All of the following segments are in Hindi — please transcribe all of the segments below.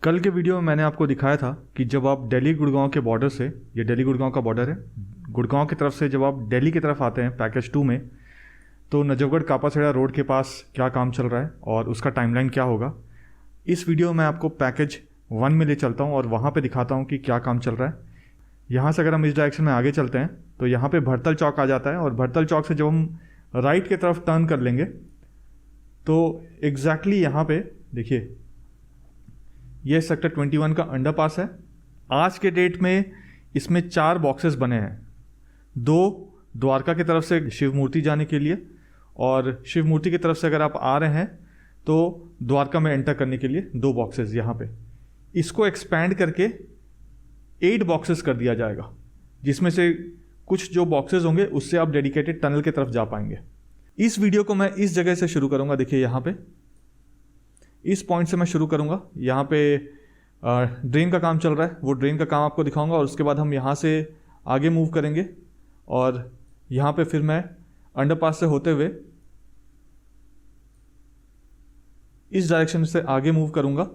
कल के वीडियो में मैंने आपको दिखाया था कि जब आप दिल्ली गुड़गांव के बॉर्डर से, ये दिल्ली गुड़गांव का बॉर्डर है, गुड़गांव की तरफ से जब आप दिल्ली की तरफ आते हैं पैकेज 2 में, तो नजफगढ़ कापासेड़ा रोड के पास क्या काम चल रहा है और उसका टाइमलाइन क्या होगा। इस वीडियो में आपको पैकेज 1 में ले चलता हूँ और वहाँ पे दिखाता हूँ कि क्या काम चल रहा है। यहाँ से अगर हम इस डायरेक्शन में आगे चलते हैं तो यहाँ पे भरतल चौक आ जाता है और भरतल चौक से जब हम राइट की तरफ टर्न कर लेंगे तो एग्जैक्टली यहाँ पे देखिए, ये सेक्टर 21 का अंडरपास है। आज के डेट में इसमें 4 बॉक्सेस बने हैं, 2 द्वारका की तरफ से शिव मूर्ति जाने के लिए और शिव मूर्ति की तरफ से अगर आप आ रहे हैं तो द्वारका में एंटर करने के लिए 2 बॉक्सेस यहाँ पे। इसको एक्सपैंड करके 8 बॉक्सेस कर दिया जाएगा, जिसमें से कुछ जो बॉक्सेस होंगे उससे आप डेडिकेटेड टनल की तरफ जा पाएंगे। इस वीडियो को मैं इस जगह से शुरू करूंगा। देखिए यहाँ पे इस पॉइंट से मैं शुरू करूंगा। यहाँ पे ड्रेन का काम चल रहा है, वो ड्रेन का काम आपको दिखाऊंगा और उसके बाद हम यहाँ से आगे मूव करेंगे और यहाँ पे फिर मैं अंडरपास से होते हुए इस डायरेक्शन से आगे मूव करूंगा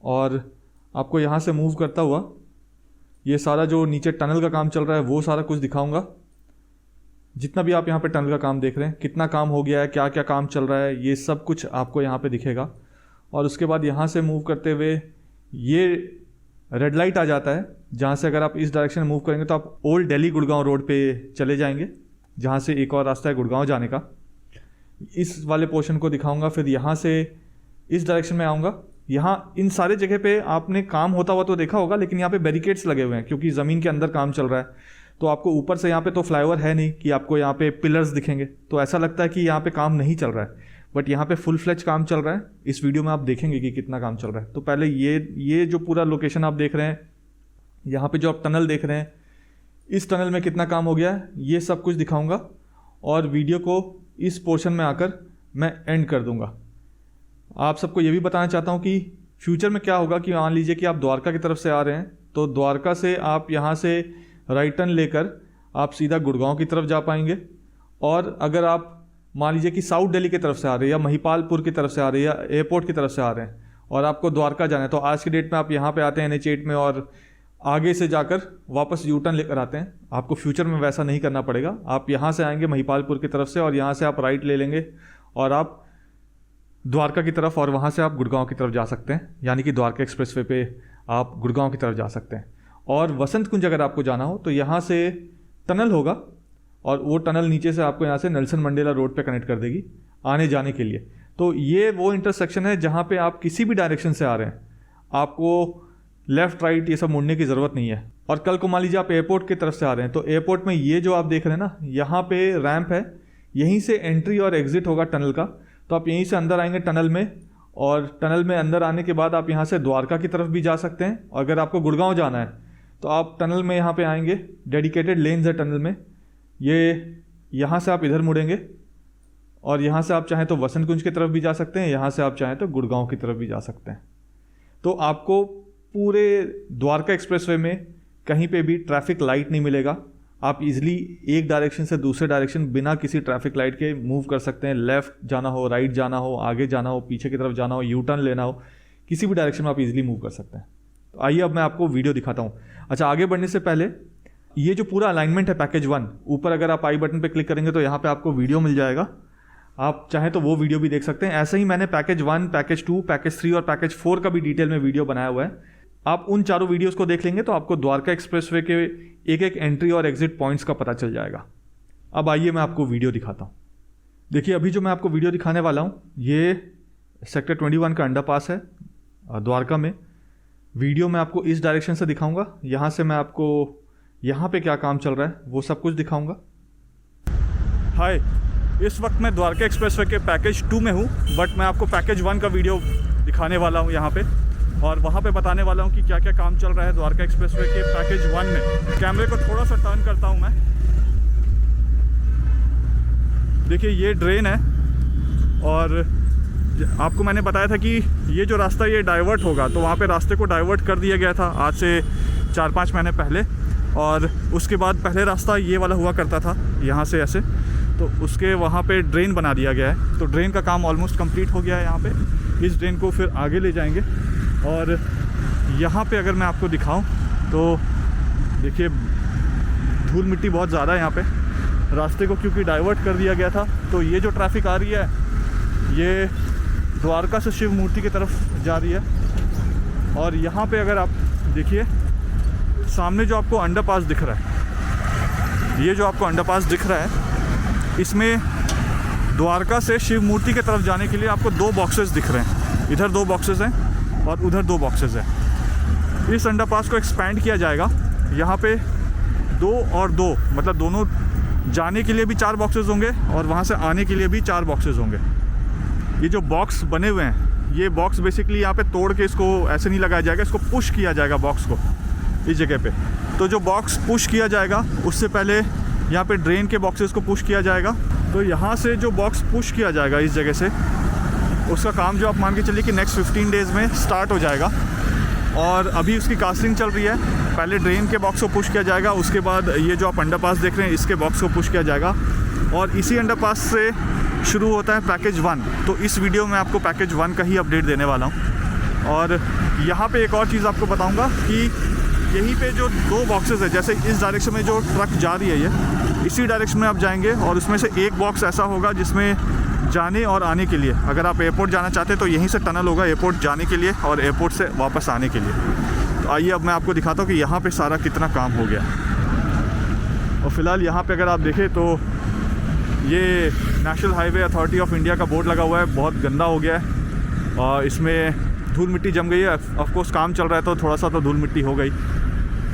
और आपको यहाँ से मूव करता हुआ ये सारा जो नीचे टनल का काम चल रहा है वो सारा कुछ दिखाऊंगा। जितना भी आप यहाँ पे टनल का काम देख रहे हैं, कितना काम हो गया है, क्या क्या काम चल रहा है, ये सब कुछ आपको यहाँ पे दिखेगा। और उसके बाद यहाँ से मूव करते हुए ये रेड लाइट आ जाता है, जहाँ से अगर आप इस डायरेक्शन में मूव करेंगे तो आप ओल्ड दिल्ली गुड़गांव रोड पे चले जाएंगे, जहाँ से एक और रास्ता है गुड़गांव जाने का। इस वाले पोर्शन को दिखाऊंगा। फिर यहाँ से इस डायरेक्शन में आऊँगा। यहाँ इन सारे जगह पे आपने काम होता हुआ तो देखा होगा, लेकिन यहाँ पे बैरिकेड्स लगे हुए हैं क्योंकि ज़मीन के अंदर काम चल रहा है। तो आपको ऊपर से यहाँ पे तो फ्लाईओवर है नहीं कि आपको यहाँ पे पिलर्स दिखेंगे, तो ऐसा लगता है कि यहाँ पे काम नहीं चल रहा है, बट यहाँ पे फुल फ्लेज काम चल रहा है। इस वीडियो में आप देखेंगे कि कितना काम चल रहा है। तो पहले ये जो पूरा लोकेशन आप देख रहे हैं, यहाँ पे जो आप टनल देख रहे हैं, इस टनल में कितना काम हो गया है, ये सब कुछ दिखाऊंगा और वीडियो को इस पोर्शन में आकर मैं एंड कर दूंगा। आप सबको ये भी बताना चाहता हूँ कि फ्यूचर में क्या होगा कि मान लीजिए कि आप द्वारका की तरफ से आ रहे हैं, तो द्वारका से आप यहाँ से राइट टर्न लेकर आप सीधा गुड़गांव की तरफ जा पाएंगे। और अगर आप मान लीजिए कि साउथ दिल्ली की तरफ से आ रहे हैं या महिपालपुर की तरफ से आ रहे हैं या एयरपोर्ट की तरफ से आ रहे हैं और आपको द्वारका जाना है, तो आज की डेट में आप यहाँ पे आते हैं NH8 में और आगे से जाकर वापस यू टर्न लेकर आते हैं। आपको फ्यूचर में वैसा नहीं करना पड़ेगा। आप यहाँ से आएंगे महिपालपुर की तरफ से और यहाँ से आप राइट ले लेंगे और आप द्वारका की तरफ, और वहाँ से आप गुड़गांव की तरफ जा सकते हैं, यानी कि द्वारका एक्सप्रेसवे पे आप गुड़गांव की तरफ जा सकते हैं। और वसंत कुंज अगर आपको जाना हो तो यहाँ से टनल होगा और वो टनल नीचे से आपको यहाँ से नेल्सन मंडेला रोड पे कनेक्ट कर देगी आने जाने के लिए। तो ये वो इंटरसेक्शन है जहाँ पे आप किसी भी डायरेक्शन से आ रहे हैं, आपको लेफ़्ट राइट ये सब मुड़ने की ज़रूरत नहीं है। और कल को मान लीजिए आप एयरपोर्ट की तरफ से आ रहे हैं, तो एयरपोर्ट में ये जो आप देख रहे हैं ना, यहाँ पे रैंप है, यहीं से एंट्री और एग्जिट होगा टनल का। तो आप यहीं से अंदर आएंगे टनल में और टनल में अंदर आने के बाद आप यहाँ से द्वारका की तरफ भी जा सकते हैं। और अगर आपको गुड़गांव जाना है तो आप टनल में यहाँ पे आएंगे, डेडिकेटेड लेन्स है टनल में, ये यहाँ से आप इधर मुड़ेंगे और यहाँ से आप चाहें तो वसंत कुंज की तरफ भी जा सकते हैं, यहाँ से आप चाहें तो गुड़गांव की तरफ भी जा सकते हैं। तो आपको पूरे द्वारका एक्सप्रेसवे में कहीं पे भी ट्रैफिक लाइट नहीं मिलेगा। आप इजीली एक डायरेक्शन से दूसरे डायरेक्शन बिना किसी ट्रैफिक लाइट के मूव कर सकते हैं। लेफ़्ट जाना हो, राइट जाना हो, आगे जाना हो, पीछे की तरफ जाना हो, यू टर्न लेना हो, किसी भी डायरेक्शन में आप इजीली मूव कर सकते हैं। तो आइए अब मैं आपको वीडियो दिखाता हूँ। अच्छा, आगे बढ़ने से पहले ये जो पूरा अलाइनमेंट है पैकेज 1, ऊपर अगर आप आई बटन पे क्लिक करेंगे तो यहाँ पे आपको वीडियो मिल जाएगा। आप चाहें तो वो वीडियो भी देख सकते हैं। ऐसे ही मैंने पैकेज 1, पैकेज 2, पैकेज 3 और पैकेज 4 का भी डिटेल में वीडियो बनाया हुआ है। आप उन चारों वीडियोस को देख लेंगे तो आपको द्वारका एक्सप्रेसवे के एक एक एंट्री और एग्जिट पॉइंट्स का पता चल जाएगा। अब आइए मैं आपको वीडियो दिखाता हूँ। देखिए, अभी जो मैं आपको वीडियो दिखाने वाला हूँ ये सेक्टर 21 का अंडरपास है द्वारका में। वीडियो मैं आपको इस डायरेक्शन से दिखाऊंगा, यहाँ से मैं आपको यहाँ पे क्या काम चल रहा है वो सब कुछ दिखाऊंगा। हाय, इस वक्त मैं द्वारका एक्सप्रेसवे के पैकेज 2 में हूँ, बट मैं आपको पैकेज 1 का वीडियो दिखाने वाला हूँ यहाँ पे, और वहाँ पे बताने वाला हूँ कि क्या क्या काम चल रहा है द्वारका एक्सप्रेसवे के पैकेज 1 में। कैमरे को थोड़ा सा टर्न करता हूँ मैं। देखिए, ये ड्रेन है और आपको मैंने बताया था कि ये जो रास्ता ये डाइवर्ट होगा, तो वहाँ पे रास्ते को डाइवर्ट कर दिया गया था आज से 4-5 महीने पहले। और उसके बाद पहले रास्ता ये वाला हुआ करता था यहाँ से ऐसे, तो उसके वहाँ पे ड्रेन बना दिया गया है। तो ड्रेन का काम ऑलमोस्ट कंप्लीट हो गया है यहाँ पे। इस ड्रेन को फिर आगे ले जाएंगे। और यहाँ पे अगर मैं आपको दिखाऊं तो देखिए धूल मिट्टी बहुत ज़्यादा है यहाँ पे। रास्ते को क्योंकि डाइवर्ट कर दिया गया था, तो ये जो ट्रैफिक आ रही है ये द्वारका से शिव मूर्ति की तरफ जा रही है। और यहाँ पे अगर आप देखिए सामने जो आपको अंडरपास दिख रहा है, ये जो आपको अंडरपास दिख रहा है, इसमें द्वारका से शिव मूर्ति की तरफ जाने के लिए आपको 2 बॉक्सेस दिख रहे हैं। इधर 2 बॉक्सेस हैं और उधर 2 बॉक्सेस हैं। इस अंडरपास को एक्सपैंड किया जाएगा। यहाँ पे 2 और 2 मतलब दोनों जाने के लिए भी 4 बॉक्सेस होंगे और वहाँ से आने के लिए भी 4 बॉक्सेस होंगे। ये जो बॉक्स बने हुए हैं, ये बॉक्स बेसिकली यहाँ पे तोड़ के इसको ऐसे नहीं लगाया जाएगा, इसको पुश किया जाएगा बॉक्स को इस जगह पे। तो जो बॉक्स पुश किया जाएगा उससे पहले यहाँ पे ड्रेन के बॉक्सेस को पुश किया जाएगा। तो यहाँ से जो बॉक्स पुश किया जाएगा इस जगह से, उसका काम जो आप मान के चलिए कि नेक्स्ट 15 डेज़ में स्टार्ट हो जाएगा। और अभी उसकी कास्टिंग चल रही है। पहले ड्रेन के बॉक्स को पुश किया जाएगा, उसके बाद ये जो आप अंडरपास देख रहे हैं इसके बॉक्स को पुश किया जाएगा। और इसी अंडरपास से शुरू होता है पैकेज 1। तो इस वीडियो में आपको पैकेज 1 का ही अपडेट देने वाला हूँ। और यहाँ पे एक और चीज़ आपको बताऊँगा कि यहीं पे जो 2 बॉक्सेस है, जैसे इस डायरेक्शन में जो ट्रक जा रही है ये इसी डायरेक्शन में आप जाएंगे और उसमें से एक बॉक्स ऐसा होगा जिसमें जाने और आने के लिए, अगर आप एयरपोर्ट जाना चाहते हैं तो यहीं से टनल होगा एयरपोर्ट जाने के लिए और एयरपोर्ट से वापस आने के लिए। तो आइए अब मैं आपको दिखाता हूँ कि यहाँ पे सारा कितना काम हो गया। और फिलहाल यहाँ पे अगर आप देखें तो ये national highway authority of India का बोर्ड लगा हुआ है, बहुत गंदा हो गया है और इसमें धूल मिट्टी जम गई है। ऑफकोर्स काम चल रहा है तो थोड़ा सा तो धूल मिट्टी हो गई।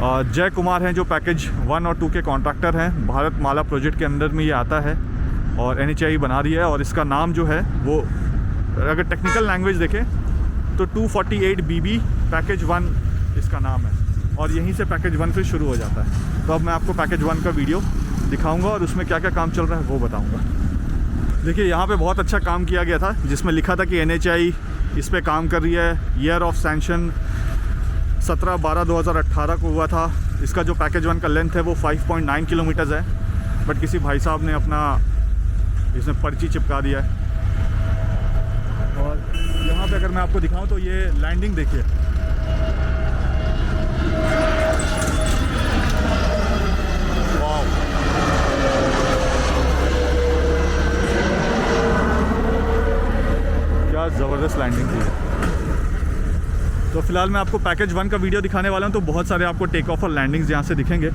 जय कुमार हैं जो पैकेज 1 और 2 के कॉन्ट्रैक्टर हैं, भारत माला प्रोजेक्ट के अंदर में ये आता है और NHAI बना रही है। और इसका नाम जो है वो अगर टेक्निकल लैंग्वेज देखें तो 248BB पैकेज 1 इसका नाम है और यहीं से पैकेज 1 फिर शुरू हो जाता है। तो अब मैं आपको पैकेज 1 का वीडियो दिखाऊंगा और उसमें क्या क्या काम चल रहा है वो बताऊंगा। देखिए यहाँ पे बहुत अच्छा काम किया गया था जिसमें लिखा था कि NHAI इस पे काम कर रही है। ईयर ऑफ सैंक्शन 17/12/2018 को हुआ था। इसका जो पैकेज 1 का लेंथ है वो 5.9 किलोमीटर्स है, बट किसी भाई साहब ने अपना इसमें पर्ची चिपका दिया है। और यहाँ पे अगर मैं आपको दिखाऊं तो ये लैंडिंग देखिए, वाव, क्या ज़बरदस्त लैंडिंग थी। तो फिलहाल मैं आपको पैकेज 1 का वीडियो दिखाने वाला हूं। तो बहुत सारे आपको टेक ऑफ और लैंडिंग्स यहाँ से दिखेंगे।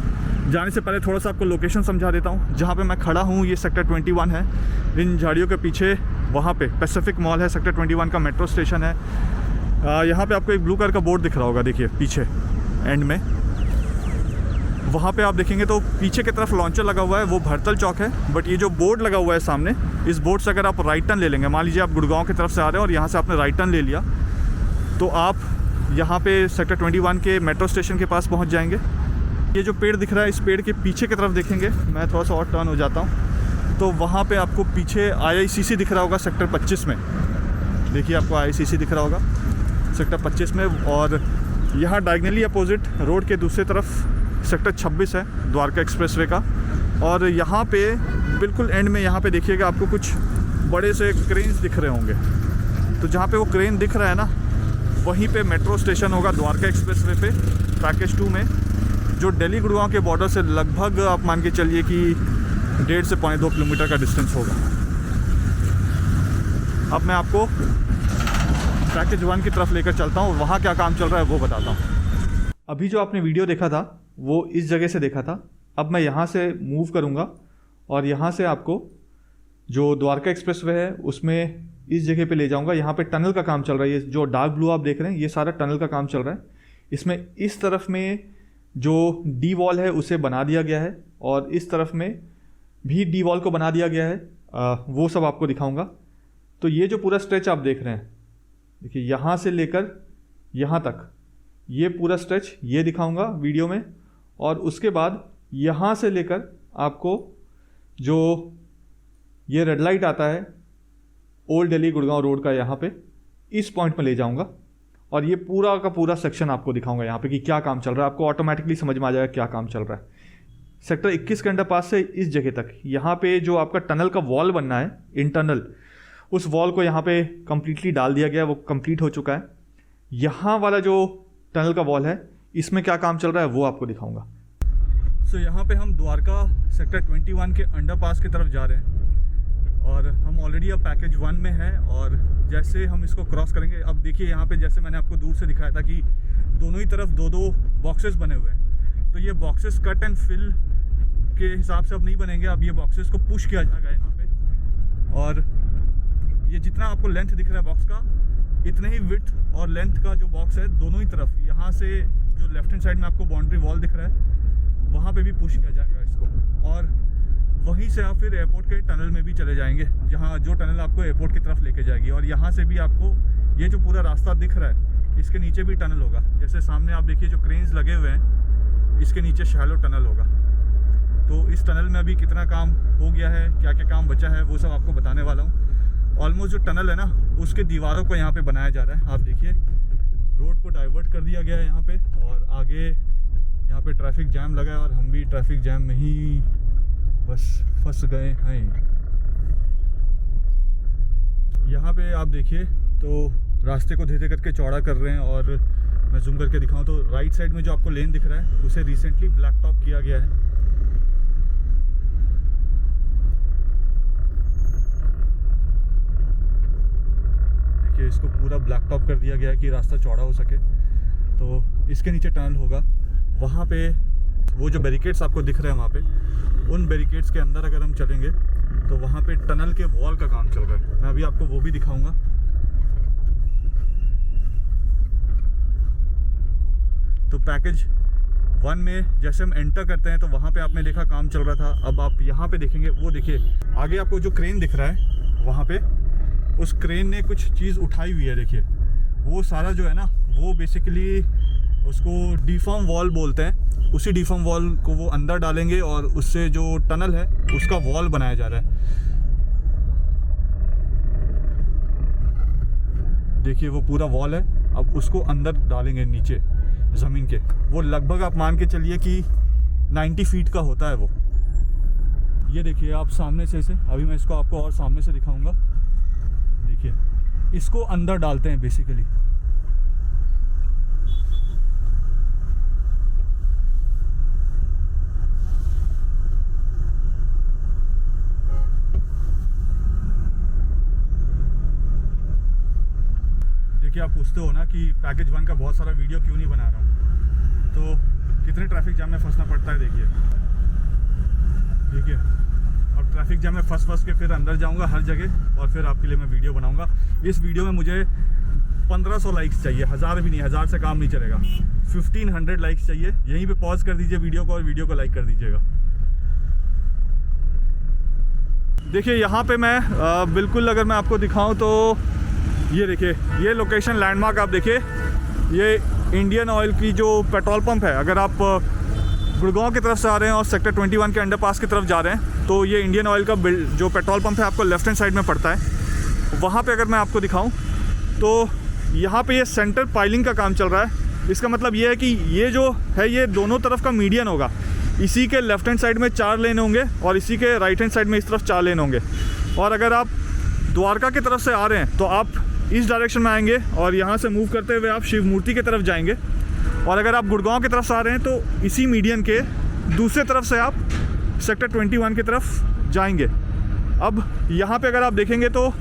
जाने से पहले थोड़ा सा आपको लोकेशन समझा देता हूँ। जहाँ पे मैं खड़ा हूँ ये सेक्टर 21 है। इन झाड़ियों के पीछे वहाँ पे पैसिफिक मॉल है, सेक्टर 21 का मेट्रो स्टेशन है। यहाँ पे आपको एक ब्लू कलर का बोर्ड दिख रहा होगा, देखिए पीछे एंड में, वहाँ पे आप देखेंगे तो पीछे की तरफ लॉन्चर लगा हुआ है, वो भरतल चौक है। बट ये जो बोर्ड लगा हुआ है सामने, इस बोर्ड से अगर आप राइट टर्न ले लेंगे, मान लीजिए आप गुड़गांव की तरफ से आ रहे हैं और यहाँ से आपने राइट टर्न ले लिया, तो आप यहाँ पे सेक्टर 21 के मेट्रो स्टेशन के पास पहुँच जाएंगे। ये जो पेड़ दिख रहा है, इस पेड़ के पीछे की तरफ देखेंगे, मैं थोड़ा सा और टर्न हो जाता हूँ, तो वहाँ पे आपको पीछे IICC दिख रहा होगा सेक्टर 25 में। देखिए आपको IICC दिख रहा होगा सेक्टर 25 में। और यहाँ डायगनली अपोजिट रोड के दूसरी तरफ सेक्टर 26 है, द्वारका एक्सप्रेसवे का। और यहाँ पे बिल्कुल एंड में यहाँ पे देखिएगा आपको कुछ बड़े से क्रेन्स दिख रहे होंगे। तो जहाँ पे वो क्रेन दिख रहा है ना, वहीं पे मेट्रो स्टेशन होगा द्वारका एक्सप्रेसवे पे पैकेज 2 में, जो दिल्ली गुड़गांव के बॉर्डर से लगभग आप मान के चलिए कि 1.5 से 2.25 किलोमीटर का डिस्टेंस होगा। अब मैं आपको पैकेज 1 की तरफ लेकर चलता हूँ, वहाँ क्या काम चल रहा है वो बताता हूँ। अभी जो आपने वीडियो देखा था वो इस जगह से देखा था। अब मैं यहाँ से मूव करूँगा और यहाँ से आपको जो द्वारका एक्सप्रेसवे है उसमें इस जगह पे ले जाऊँगा। यहाँ पे टनल का काम चल रहा है, ये जो डार्क ब्लू आप देख रहे हैं ये सारा टनल का काम चल रहा है। इसमें इस तरफ में जो डी वॉल है उसे बना दिया गया है और इस तरफ में भी डी वॉल को बना दिया गया है, वो सब आपको दिखाऊंगा। तो ये जो पूरा स्ट्रेच आप देख रहे हैं, देखिए यहाँ से लेकर यहाँ तक ये पूरा स्ट्रेच ये दिखाऊंगा वीडियो में। और उसके बाद यहाँ से लेकर आपको जो ये रेड लाइट आता है ओल्ड दिल्ली गुड़गांव रोड का, यहाँ पे इस पॉइंट में ले जाऊंगा और ये पूरा का पूरा सेक्शन आपको दिखाऊंगा यहाँ पे कि क्या काम चल रहा है। आपको ऑटोमेटिकली समझ में आ जाएगा क्या काम चल रहा है। सेक्टर 21 के अंडरपास से इस जगह तक यहाँ पे जो आपका टनल का वॉल बनना है इंटरनल, उस वॉल को यहाँ पे कम्प्लीटली डाल दिया गया है, वो कंप्लीट हो चुका है। यहाँ वाला जो टनल का वॉल है इसमें क्या काम चल रहा है वो आपको दिखाऊंगा। सो यहाँ पे हम द्वारका सेक्टर 21 के अंडरपास की तरफ जा रहे हैं और हम ऑलरेडी अब पैकेज 1 में हैं और जैसे हम इसको क्रॉस करेंगे, अब देखिए यहाँ पे जैसे मैंने आपको दूर से दिखाया था कि दोनों ही तरफ दो बॉक्सेस बने हुए हैं, तो ये बॉक्सेस कट एंड फिल के हिसाब से अब नहीं बनेंगे, अब ये बॉक्सेस को पुश किया जाएगा यहाँ पे। और ये जितना आपको लेंथ दिख रहा है बॉक्स का, इतने ही विड्थ और लेंथ का जो बॉक्स है दोनों ही तरफ, यहाँ से जो लेफ्ट हैंड साइड में आपको बाउंड्री वॉल दिख रहा है वहाँ पे भी पुश किया जाएगा इसको, और वहीं से आप फिर एयरपोर्ट के टनल में भी चले जाएंगे, जहाँ जो टनल आपको एयरपोर्ट की तरफ लेके जाएगी। और यहाँ से भी आपको ये जो पूरा रास्ता दिख रहा है इसके नीचे भी टनल होगा, जैसे सामने आप देखिए जो क्रेन्स लगे हुए हैं इसके नीचे शैलो टनल होगा। तो इस टनल में अभी कितना काम हो गया है, क्या क्या काम बचा है, वो सब आपको बताने वाला हूँ। ऑलमोस्ट जो टनल है ना उसके दीवारों को यहाँ पे बनाया जा रहा है। आप देखिए रोड को डाइवर्ट कर दिया गया है यहाँ पे, और आगे यहाँ पे ट्रैफिक जैम लगा है और हम भी ट्रैफिक जैम में ही बस फंस गए हैं। यहाँ पे आप देखिए तो रास्ते को धीरे करके चौड़ा कर रहे हैं, और मैं जूम करके दिखाऊं तो राइट साइड में जो आपको लेन दिख रहा है उसे रिसेंटली ब्लैक टॉप किया गया है। देखिए इसको पूरा ब्लैक टॉप कर दिया गया है कि रास्ता चौड़ा हो सके। तो इसके नीचे टनल होगा, वहाँ पे वो जो बैरिकेड्स आपको दिख रहे हैं वहाँ पे, उन बैरिकेड्स के अंदर अगर हम चलेंगे तो वहाँ पे टनल के वॉल का काम चल रहा है, मैं अभी आपको वो भी दिखाऊंगा। तो पैकेज 1 में जैसे हम एंटर करते हैं तो वहाँ पे आपने देखा काम चल रहा था। अब आप यहाँ पे देखेंगे, वो देखिए आगे आपको जो क्रेन दिख रहा है वहाँ पे, उस क्रेन ने कुछ चीज़ उठाई हुई है। देखिए वो सारा जो है ना वो बेसिकली उसको डिफॉर्म वॉल बोलते हैं, उसी डिफॉर्म वॉल को वो अंदर डालेंगे और उससे जो टनल है उसका वॉल बनाया जा रहा है। देखिए वो पूरा वॉल है, अब उसको अंदर डालेंगे नीचे ज़मीन के। वो लगभग आप मान के चलिए कि 90 फीट का होता है वो। ये देखिए आप सामने से अभी मैं इसको आपको और सामने से दिखाऊंगा। देखिए इसको अंदर डालते हैं बेसिकली। आप पूछते हो ना कि पैकेज 1 का बहुत सारा वीडियो क्यों नहीं बना रहा हूँ, तो कितने ट्रैफिक जाम में फंसना पड़ता है। देखिए अब ट्रैफिक जाम में फंस के फिर अंदर जाऊँगा हर जगह, और फिर आपके लिए मैं वीडियो बनाऊँगा। इस वीडियो में मुझे 1500 लाइक्स चाहिए, 1000 भी नहीं, 1000 से काम नहीं चलेगा, 1500 लाइक्स चाहिए। यहीं पे पॉज कर दीजिए वीडियो को और वीडियो को लाइक कर दीजिएगा। देखिए यहाँ पे मैं बिल्कुल अगर मैं आपको दिखाऊँ तो ये देखिए ये लोकेशन लैंडमार्क आप देखिए, ये इंडियन ऑयल की जो पेट्रोल पंप है। अगर आप गुड़गांव की तरफ से आ रहे हैं और सेक्टर 21 के अंडरपास की तरफ जा रहे हैं तो ये इंडियन ऑयल का जो पेट्रोल पंप है आपको लेफ्ट हैंड साइड में पड़ता है। वहाँ पे अगर मैं आपको दिखाऊं तो यहाँ पे ये सेंटर पाइलिंग का काम चल रहा है। इसका मतलब ये है कि ये जो है ये दोनों तरफ का मीडियन होगा। इसी के लेफ्ट हैंड साइड में 4 लेन होंगे और इसी के राइट हैंड साइड में इस तरफ 4 लेन होंगे। और अगर आप द्वारका की तरफ से आ रहे हैं तो आप इस डायरेक्शन में आएंगे और यहाँ से मूव करते हुए आप शिव मूर्ति की तरफ जाएंगे। और अगर आप गुड़गांव की तरफ से आ रहे हैं तो इसी मीडियन के दूसरे तरफ से आप सेक्टर 21 की तरफ जाएंगे। अब यहाँ पे अगर आप देखेंगे तो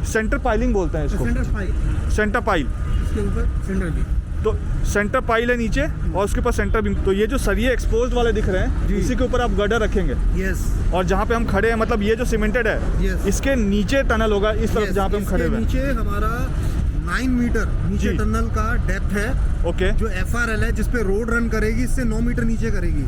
सेंटर पाइलिंग बोलते हैं इसको, सेंटर पाइल। इसके ऊपर सेंटर बीम, तो सेंटर पाइल है नीचे और उसके ऊपर सेंटर बीम। तो ये जो सरिये एक्सपोज्ड वाले दिख रहे हैं इसी के ऊपर आप गर्डर रखेंगे। यस। और जहाँ पे हम खड़े हैं मतलब ये जो सीमेंटेड है इसके नीचे टनल होगा इस तरफ जहाँ पे हम खड़े हुए हैं। नीचे हमारा 9 मीटर नीचे टनल का डेप्थ है। ओके। जो FRL है जिसपे रोड रन करेगी इससे 9 मीटर नीचे करेगी।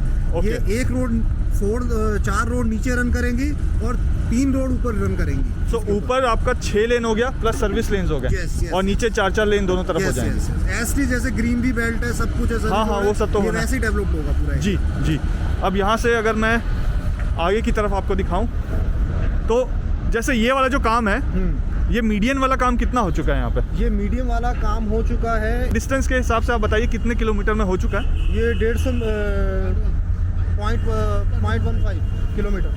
ये एक रोड 4 रोड नीचे रन करेंगी और 3 रोड ऊपर रन करेंगी। तो ऊपर आपका 6 लेन हो गया प्लस सर्विस लेन्स हो गए और नीचे 4 लेन दोनों तरफ हो जाएंगे। एसटी जैसे ग्रीन भी बेल्ट है, सब कुछ है। हाँ वो सब तो होगा, वैसे ही डेवलप होगा पूरा। जी। अब यहाँ से अगर मैं आगे की तरफ आपको दिखाऊं तो जैसे ये वाला जो काम है ये मीडियन वाला काम कितना हो चुका है यहाँ पे? ये मीडियम वाला काम हो चुका है। डिस्टेंस के हिसाब से आप बताइए कितने किलोमीटर में हो चुका है? ये 150.15 किलोमीटर।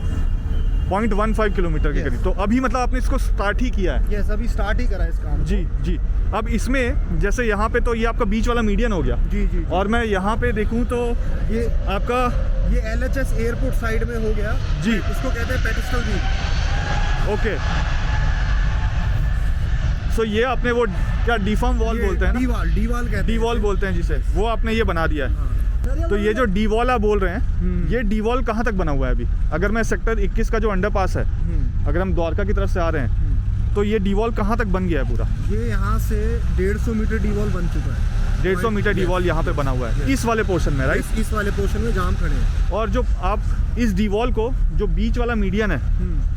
0.15 किलोमीटर के Yes. करीब। तो अभी मतलब आपने इसको स्टार्ट ही किया है? यस, अभी स्टार्ट ही करा है इस काम को। जी जी। अब इसमें जैसे यहाँ पे तो ये आपका बीच वाला मीडियन हो गया, जी जी। और मैं यहाँ पे देखूँ तो ये आपका ये LHS एयरपोर्ट साइड में हो गया जी। इसको कहते हैं पेडिस्टल व्हील। ओके, सो ये आपने वो क्या डीफॉर्म वॉल बोलते हैं ना? डी-वॉल कहते हैं। डी वॉल बोलते हैं जिसे, वो आपने ये बना दिया है। हाँ। तो ये जो डी वॉल आप बोल रहे हैं, ये डी वॉल कहाँ तक बना हुआ है अभी? अगर मैं सेक्टर 21 का जो अंडरपास है, अगर हम द्वारका की तरफ से आ रहे हैं, तो ये डी वॉल कहाँ तक बन गया है पूरा? ये यहाँ से 150 मीटर डी वॉल बन चुका है। 150 मीटर डी वॉल यहाँ पे बना हुआ है, इस वाले पोर्शन में, राइट? इस वाले पोर्शन में जहाँ हम खड़े हैं। और जो आप इस डी वॉल को, जो बीच वाला मीडियन है,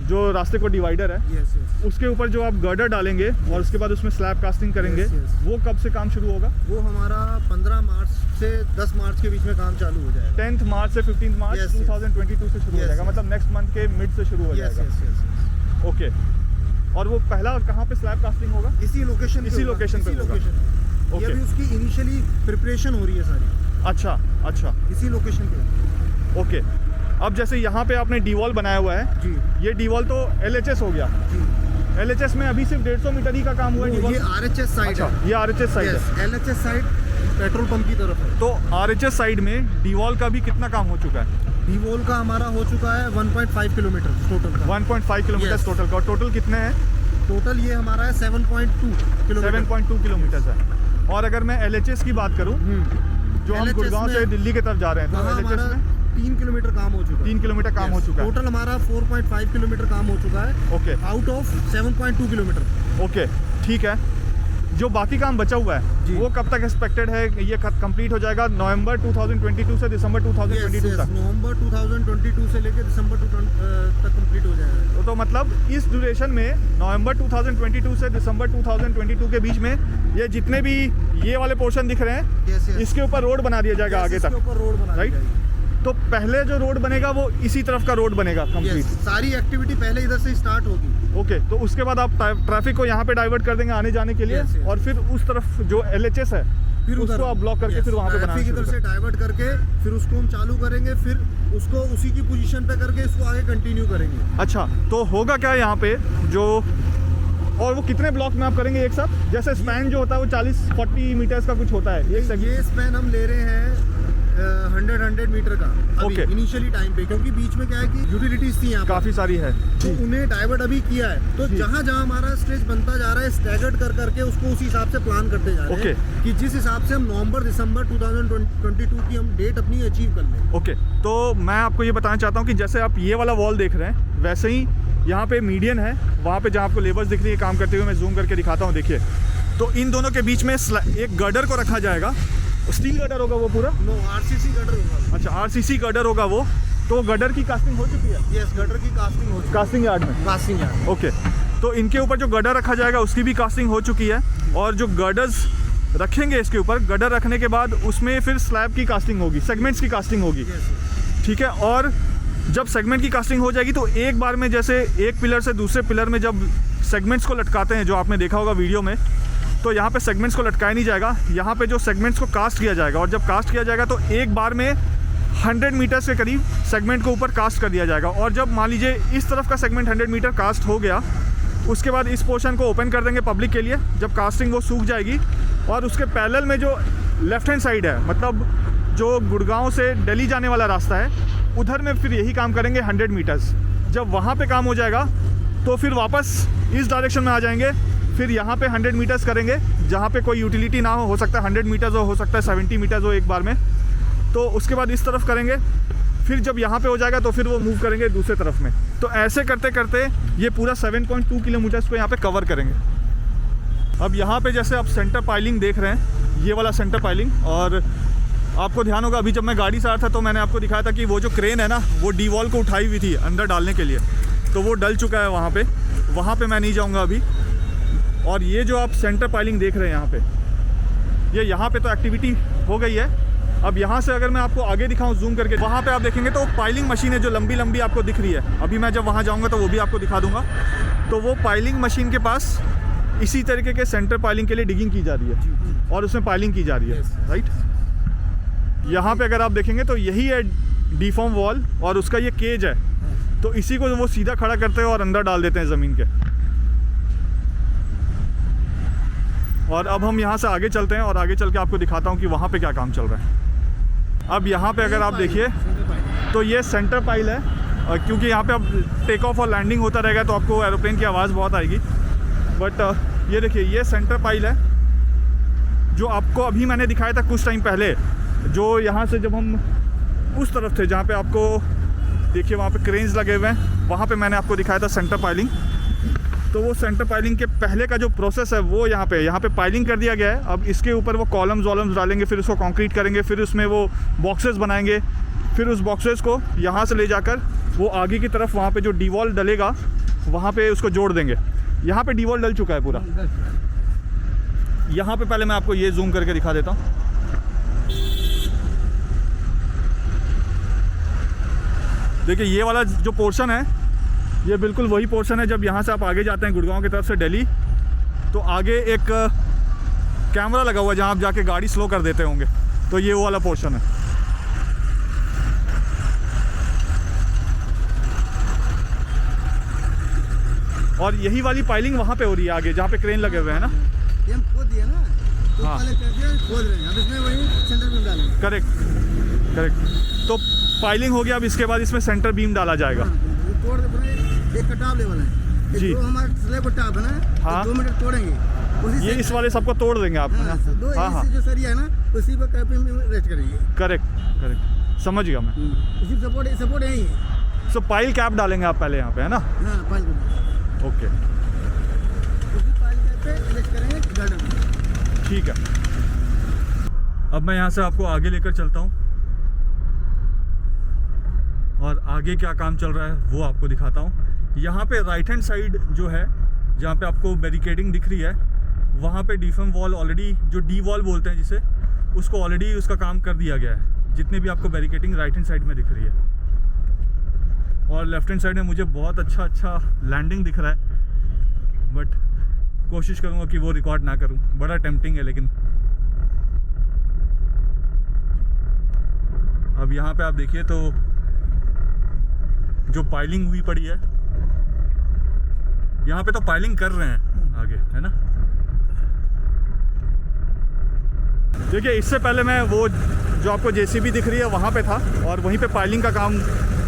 जो रास्ते को डिवाइडर है, यस यस। उसके ऊपर जो आप गर्डर डालेंगे और उसके बाद उसमें स्लैब कास्टिंग करेंगे, Yes, yes. वो कब से काम शुरू होगा? वो हमारा 15 मार्च से 10 मार्च के बीच में काम चालू हो जाएगा। 10th मार्च से 15 मार्च Yes, yes. 2022 से शुरू हो Yes, जाएगा, yes. मतलब नेक्स्ट मंथ के मिड से शुरू हो यस जाएगा। Yes yes. ओके, और वो पहला कहाँ पे स्लैब कास्टिंग होगा? इसी लोकेशन इसी location पे होगा। ये Okay. अभी उसकी इनिशियली प्रिपरेशन हो रही है सारी, अच्छा अच्छा, इसी लोकेशन पे। ओके। अब जैसे यहाँ पे आपने डी वॉल बनाया हुआ है, जी ये डी वॉल तो LHS हो गया। जी। LHS में अभी सिर्फ 150 मीटर ही का काम हुआ है डी ये वॉल? RHS साइड अच्छा, है। ये RHS साइड है। Yes, LHS side petrol pump की तरफ है। तो RHS साइड में डी वॉल का भी कितना काम हो चुका है? डी वॉल का हमारा हो चुका है 1.5 किलोमीटर टोटल का। 1.5 किलोमीटर Yes. टोटल का। टोटल कितने हैं? टोटल ये हमारा है 7.2 किलोमीटर। 7.2 किलोमीटर है। और अगर मैं LHS की बात करूँ, जो हम LHS गुड़गांव से में- दिल्ली की तरफ जा रहे हैं, तो वहाँ LHS हमारा में 3 किलोमीटर काम हो चुका है। 3 किलोमीटर काम हो चुका है। टोटल हमारा 4.5 किलोमीटर काम हो चुका है, okay out of 7.2 kilometre. Okay, ठीक है। जो बाकी काम बचा हुआ है, जी। वो कब तक एक्सपेक्टेड है ये कंप्लीट हो जाएगा? नवंबर 2022 से दिसंबर 2022 तक। नवंबर 2022 से लेकर दिसंबर तक कंप्लीट हो जाएगा। तो मतलब इस ड्यूरेशन में नवंबर 2022 से दिसंबर 2022 के बीच में ये जितने भी ये वाले पोर्शन दिख रहे हैं, यस यस। इसके ऊपर रोड बना दिया जाएगा आगे इसके तक, ऊपर रोड बना दी राइट? जाएगी। तो पहले जो रोड बनेगा वो इसी तरफ का रोड बनेगा कंप्लीट। यस, सारी एक्टिविटी पहले इधर से स्टार्ट होगी। ओके, तो उसके बाद आप ट्रैफिक को यहाँ पे डाइवर्ट कर देंगे आने जाने के लिए, Yes, yes. और फिर उस तरफ जो LHS है फिर उसको आप ब्लॉक करके फिर वहाँ पे बनाना ट्रैफिक शुरू इधर से डाइवर्ट करके फिर उसको हम चालू करेंगे, फिर उसको उसी की पोजीशन पे करके इसको आगे कंटिन्यू करेंगे। अच्छा, तो होगा क्या यहाँ पे जो, और वो कितने ब्लॉक में आप करेंगे एक साथ? जैसे स्पैन जो होता है वो 40-40 मीटर्स का कुछ होता है एक सेगमेंट। ये स्पैन हम ले रहे हैं 100 मीटर का अभी Okay. इनिशियली टाइम पे, क्योंकि बीच में क्या है कि यूटिलिटीज थी यहाँ काफ़ी सारी है तो उन्हें डाइवर्ट अभी किया है। तो जी। जहाँ जहाँ हमारा स्ट्रेच बनता जा रहा है स्टैगर्ड कर करके उसको उसी हिसाब से प्लान करते जा रहे Okay. हैं कि जिस हिसाब से हम नवंबर दिसंबर 2022 की हम डेट अपनी अचीव कर लें। ओके, तो मैं आपको ये बताना चाहता हूँ कि जैसे आप ये वाला वॉल देख रहे हैं, वैसे ही यहाँ पे मीडियन है, वहाँ पे जहाँ आपको लेबर्स दिख रही है काम करते हुए, मैं जूम करके दिखाता हूँ। देखिए, तो इन दोनों के बीच में एक गर्डर को रखा जाएगा। स्टील गर्डर होगा वो पूरा? नो, RCC गटर होगा। अच्छा, RCC गर्डर होगा वो। तो गटर की कास्टिंग हो चुकी है यस, गटर की कास्टिंग हो चुकी है। कास्टिंग यार्ड में? Casting yard. ओके, तो इनके ऊपर जो गडर रखा जाएगा उसकी भी कास्टिंग हो चुकी है, और जो गडर्स रखेंगे इसके ऊपर, गडर रखने के बाद उसमें फिर स्लैब की कास्टिंग होगी, सेगमेंट्स की कास्टिंग होगी, यस ठीक है। और जब सेगमेंट की कास्टिंग हो जाएगी तो एक बार में, जैसे एक पिलर से दूसरे पिलर में जब सेगमेंट्स को लटकाते हैं, जो आपने देखा होगा वीडियो में, तो यहाँ पे सेगमेंट्स को लटकाया नहीं जाएगा, यहाँ पे जो सेगमेंट्स को कास्ट किया जाएगा, और जब कास्ट किया जाएगा तो एक बार में 100 मीटर्स के करीब सेगमेंट को ऊपर कास्ट कर दिया जाएगा। और जब मान लीजिए इस तरफ का सेगमेंट 100 मीटर कास्ट हो गया, उसके बाद इस पोर्शन को ओपन कर देंगे पब्लिक के लिए, जब कास्टिंग वो सूख जाएगी। और उसके पैरेलल में जो लेफ्ट हैंड साइड है, मतलब जो गुड़गांव से दिल्ली जाने वाला रास्ता है, उधर में फिर यही काम करेंगे 100 मीटर्स। जब वहाँ पे काम हो जाएगा तो फिर वापस इस डायरेक्शन में आ जाएंगे, फिर यहाँ पे 100 मीटर्स करेंगे, जहाँ पे कोई यूटिलिटी ना हो सकता है 100 मीटर्स हो सकता है 70 मीटर्स हो एक बार में। तो उसके बाद इस तरफ करेंगे, फिर जब यहाँ पे हो जाएगा तो फिर वो मूव करेंगे दूसरे तरफ में। तो ऐसे करते करते ये पूरा 7.2 किलोमीटर्स को यहाँ पे कवर करेंगे। अब यहाँ पे जैसे आप सेंटर पाइलिंग देख रहे हैं, ये वाला सेंटर पाइलिंग, और आपको ध्यान होगा अभी जब मैं गाड़ी से आ रहा था तो मैंने आपको दिखाया था कि वो जो क्रेन है ना, वो डी वॉल को उठाई हुई थी अंदर डालने के लिए, तो वो डल चुका है वहाँ पे मैं नहीं जाऊँगा अभी। और ये जो आप सेंटर पाइलिंग देख रहे हैं यहाँ पे, ये यहाँ पे तो एक्टिविटी हो गई है। अब यहाँ से अगर मैं आपको आगे दिखाऊँ जूम करके, वहाँ पे आप देखेंगे तो पाइलिंग मशीन है जो लंबी लंबी आपको दिख रही है। अभी मैं जब वहाँ जाऊँगा तो वो भी आपको दिखा दूँगा। तो वो पाइलिंग मशीन के पास इसी तरीके के सेंटर पाइलिंग के लिए डिगिंग की जा रही है और उसमें पाइलिंग की जा रही है, राइट। यहाँ पे अगर आप देखेंगे तो यही है डीफॉर्म वॉल, और उसका ये केज है, तो इसी को वो सीधा खड़ा करते हैं और अंदर डाल देते हैं ज़मीन के। और अब हम यहाँ से आगे चलते हैं और आगे चल के आपको दिखाता हूँ कि वहाँ पे क्या काम चल रहा है। अब यहाँ पे अगर आप देखिए तो ये सेंटर पाइल है, क्योंकि यहाँ पे अब टेक ऑफ और लैंडिंग होता रहेगा तो आपको एरोप्लेन की आवाज़ बहुत आएगी। बट ये देखिए ये सेंटर पाइल है जो आपको अभी मैंने दिखाया था कुछ टाइम पहले, जो यहाँ से जब हम उस तरफ थे जहाँ पे आपको देखिए वहाँ पे क्रेन्स लगे हुए हैं, वहाँ पे मैंने आपको दिखाया था सेंटर पाइलिंग। तो वो सेंटर पाइलिंग के पहले का जो प्रोसेस है वो यहाँ पे पाइलिंग कर दिया गया है। अब इसके ऊपर वो कॉलम्स वॉलम्स डालेंगे, फिर उसको कंक्रीट करेंगे, फिर उसमें वो बॉक्सेस बनाएंगे, फिर उस बॉक्सेस को यहाँ से ले जाकर वो आगे की तरफ वहाँ पे जो डी वॉल डलेगा वहाँ पे उसको जोड़ देंगे। यहाँ पे डी वॉल डल चुका है पूरा। यहाँ पे पहले मैं आपको ये जूम करके दिखा देता हूँ। देखिए ये वाला जो पोर्शन है ये बिल्कुल वही पोर्शन है जब यहाँ से आप आगे जाते हैं गुड़गांव की तरफ से दिल्ली, तो आगे एक कैमरा लगा हुआ है जहाँ आप जाके गाड़ी स्लो कर देते होंगे, तो ये वो वाला पोर्शन है। और यही वाली पाइलिंग वहाँ पे हो रही है आगे जहाँ पे क्रेन लगे हुए हैं ना। ये हम खोद दिया ना, तो हाँ। पहले कर दिया, खोद रहे हैं, अब इसमें वही सेंटर बीम डालेंगे। करेक्ट। तो पाइलिंग हो गया, अब इसके बाद इसमें सेंटर बीम डाला जाएगा। हाँ, तोड़ दे, एक कटाव लेवल है जी। जो हमारा स्लैब का टाप है ना, हाँ। 2 मीटर तोड़ेंगे उसी ये से, इस वाले सबको तोड़ देंगे आप। हाँ, दो हाँ हाँ, इससे जो सरिया है ना उसी पर कैपिंग में रेस्ट करेंगे। करेक्ट समझ गया मैं। इसी सपोर्ट यही है। सो पाइल कैप डालेंगे आप पहले यहाँ पे, है ना? हाँ, पाइल को ओके उसी पाइल कैप पे रेस्ट करेंगे गार्डन में। ठीक है। अब मैं यहाँ से आपको आगे लेकर चलता हूँ और आगे क्या काम चल रहा है वो आपको दिखाता हूँ। यहाँ पे राइट हैंड साइड जो है जहाँ पे आपको बैरिकेडिंग दिख रही है, वहाँ पे डीफम वॉल ऑलरेडी, जो डी वॉल बोलते हैं जिसे, उसको ऑलरेडी उसका काम कर दिया गया है। जितने भी आपको बैरिकेडिंग राइट हैंड साइड में दिख रही है, और लेफ्ट हैंड साइड में मुझे बहुत अच्छा लैंडिंग दिख रहा है, बट कोशिश करूँगा कि वो रिकॉर्ड ना करूँ, बड़ा टेम्पटिंग है। लेकिन अब यहाँ पे आप देखिए तो जो पाइलिंग हुई पड़ी है, यहाँ पे तो पाइलिंग कर रहे हैं आगे, है ना? देखिए इससे पहले मैं वो जो आपको जेसीबी दिख रही है वहाँ पे था, और वहीं पे पाइलिंग का काम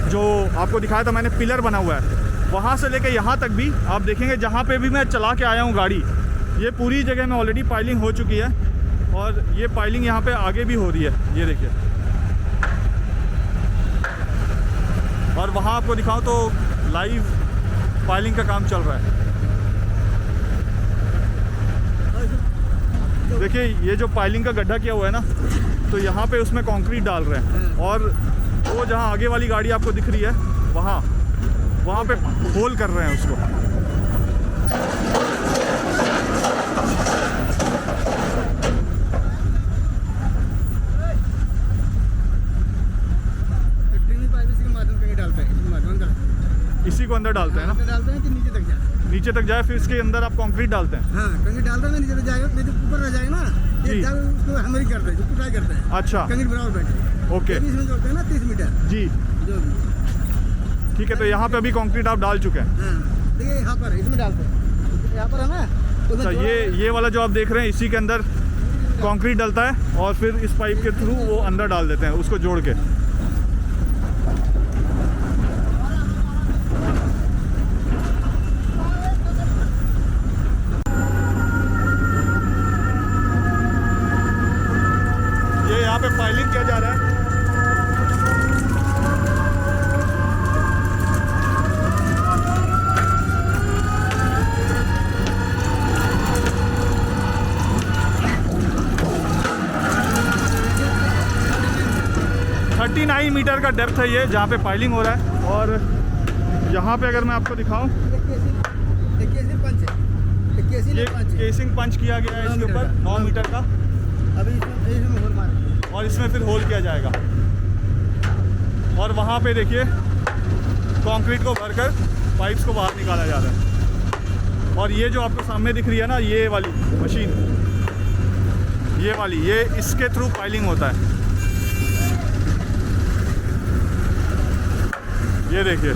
जो आपको दिखाया था मैंने, पिलर बना हुआ है, वहाँ से लेके यहाँ तक भी आप देखेंगे जहाँ पे भी मैं चला के आया हूँ गाड़ी, ये पूरी जगह में ऑलरेडी पाइलिंग हो चुकी है। और ये पाइलिंग यहाँ पे आगे भी हो रही है, ये देखिए। और वहाँ आपको दिखाऊं तो लाइव पाइलिंग का काम चल रहा है। देखिए ये जो पाइलिंग का गड्ढा किया हुआ है ना, तो यहाँ पे उसमें कंक्रीट डाल रहे हैं, और वो जहाँ आगे वाली गाड़ी आपको दिख रही है वहाँ पे होल कर रहे हैं उसको। इसी को अंदर डालते हैं ना, डालते हैं कि नीचे तक जाए, नीचे तक जाए, फिर इसके अंदर आप कंक्रीट डालते हैं। हाँ, कंक्रीट डालते हैं, नीचे तक जाएगा, नहीं तो ऊपर रह जाएगा ना, जी। एक दाग उसको हमरी करते हैं, जो कुटाई करते हैं। अच्छा, कंक्रीट बराबर बैठे, ओके, इसमें जोड़ते हैं ना 30 मीटर जी जो भी। ठीक है। तो यहाँ पे अभी कंक्रीट आप डाल चुके हैं। हाँ, देखिए यहाँ पर है, इसमें डालते हैं, यहाँ पर है ना, उसमें अच्छा, जोड़ा- ये वाला जो आप देख रहे हैं इसी के अंदर कंक्रीट डलता है, और फिर इस पाइप के थ्रू वो अंदर डाल देते हैं उसको जोड़ के। ये यहाँ पे पाइलिंग किया जा रहा है। थर्टी 39 मीटर का डेप्थ है ये जहाँ पे पाइलिंग हो रहा है। और यहाँ पे अगर मैं आपको दिखाऊं, एक केसिंग पंच है, एक केसिंग ये पंच है। केसिंग पंच किया गया है इसके ऊपर 9 मीटर का, अभी इसमें होल मारेंगे, और इसमें फिर होल किया जाएगा। और वहाँ पे देखिए कंक्रीट को भरकर पाइप्स को बाहर निकाला जा रहा है। और ये जो आपको सामने दिख रही है ना, ये वाली मशीन, ये वाली, ये इसके थ्रू पाइलिंग होता है। ये देखिए,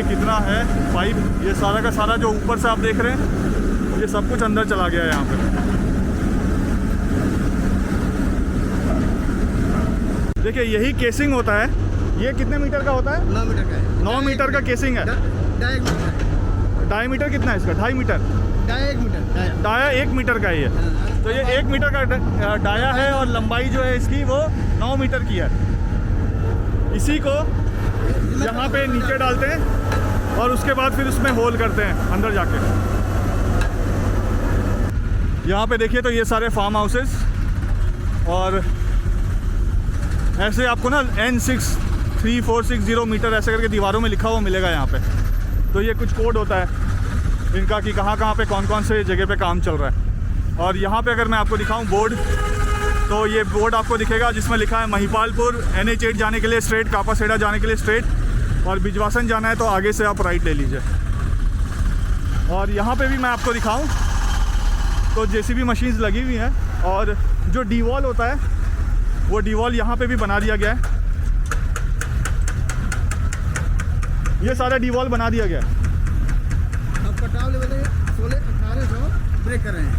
कितना है पाइप, ये सारा का सारा जो ऊपर से आप देख रहे हैं ये सब कुछ अंदर चला गया है यहाँ पे। देखिए यही केसिंग होता है। ये कितने मीटर का होता है? 9 मीटर का है। 9 मीटर का केसिंग है। डायमीटर कितना है इसका? 2.5 मीटर। डाया 1 मीटर का ही है। तो ये 1 मीटर का डाया है और लंबाई जो है इसकी वो 9 मीटर की है। इसी को यहाँ पे नीचे डालते हैं और उसके बाद फिर उसमें होल करते हैं अंदर जाके। यहाँ पे देखिए तो ये सारे फार्म हाउसेस, और ऐसे आपको ना N63460 मीटर ऐसे करके दीवारों में लिखा हुआ मिलेगा यहाँ पे। तो ये कुछ कोड होता है इनका कि कहाँ कहाँ पे कौन कौन से जगह पे काम चल रहा है। और यहाँ पे अगर मैं आपको दिखाऊँ बोर्ड, तो ये बोर्ड आपको दिखेगा जिसमें लिखा है महिपालपुर NH8 जाने के लिए स्ट्रेट, कापासेड़ा जाने के लिए स्ट्रेट, और बिजवासन जाना है तो आगे से आप राइट ले लीजिए। और यहाँ पे भी मैं आपको दिखाऊं तो JCB मशीन्स लगी हुई हैं, और जो डीवॉल होता है वो डीवॉल यहाँ पे भी बना दिया गया है। ये सारा डीवॉल बना दिया गया है। अब कटाव लेवल 16-1800 ब्रेक कर रहे हैं।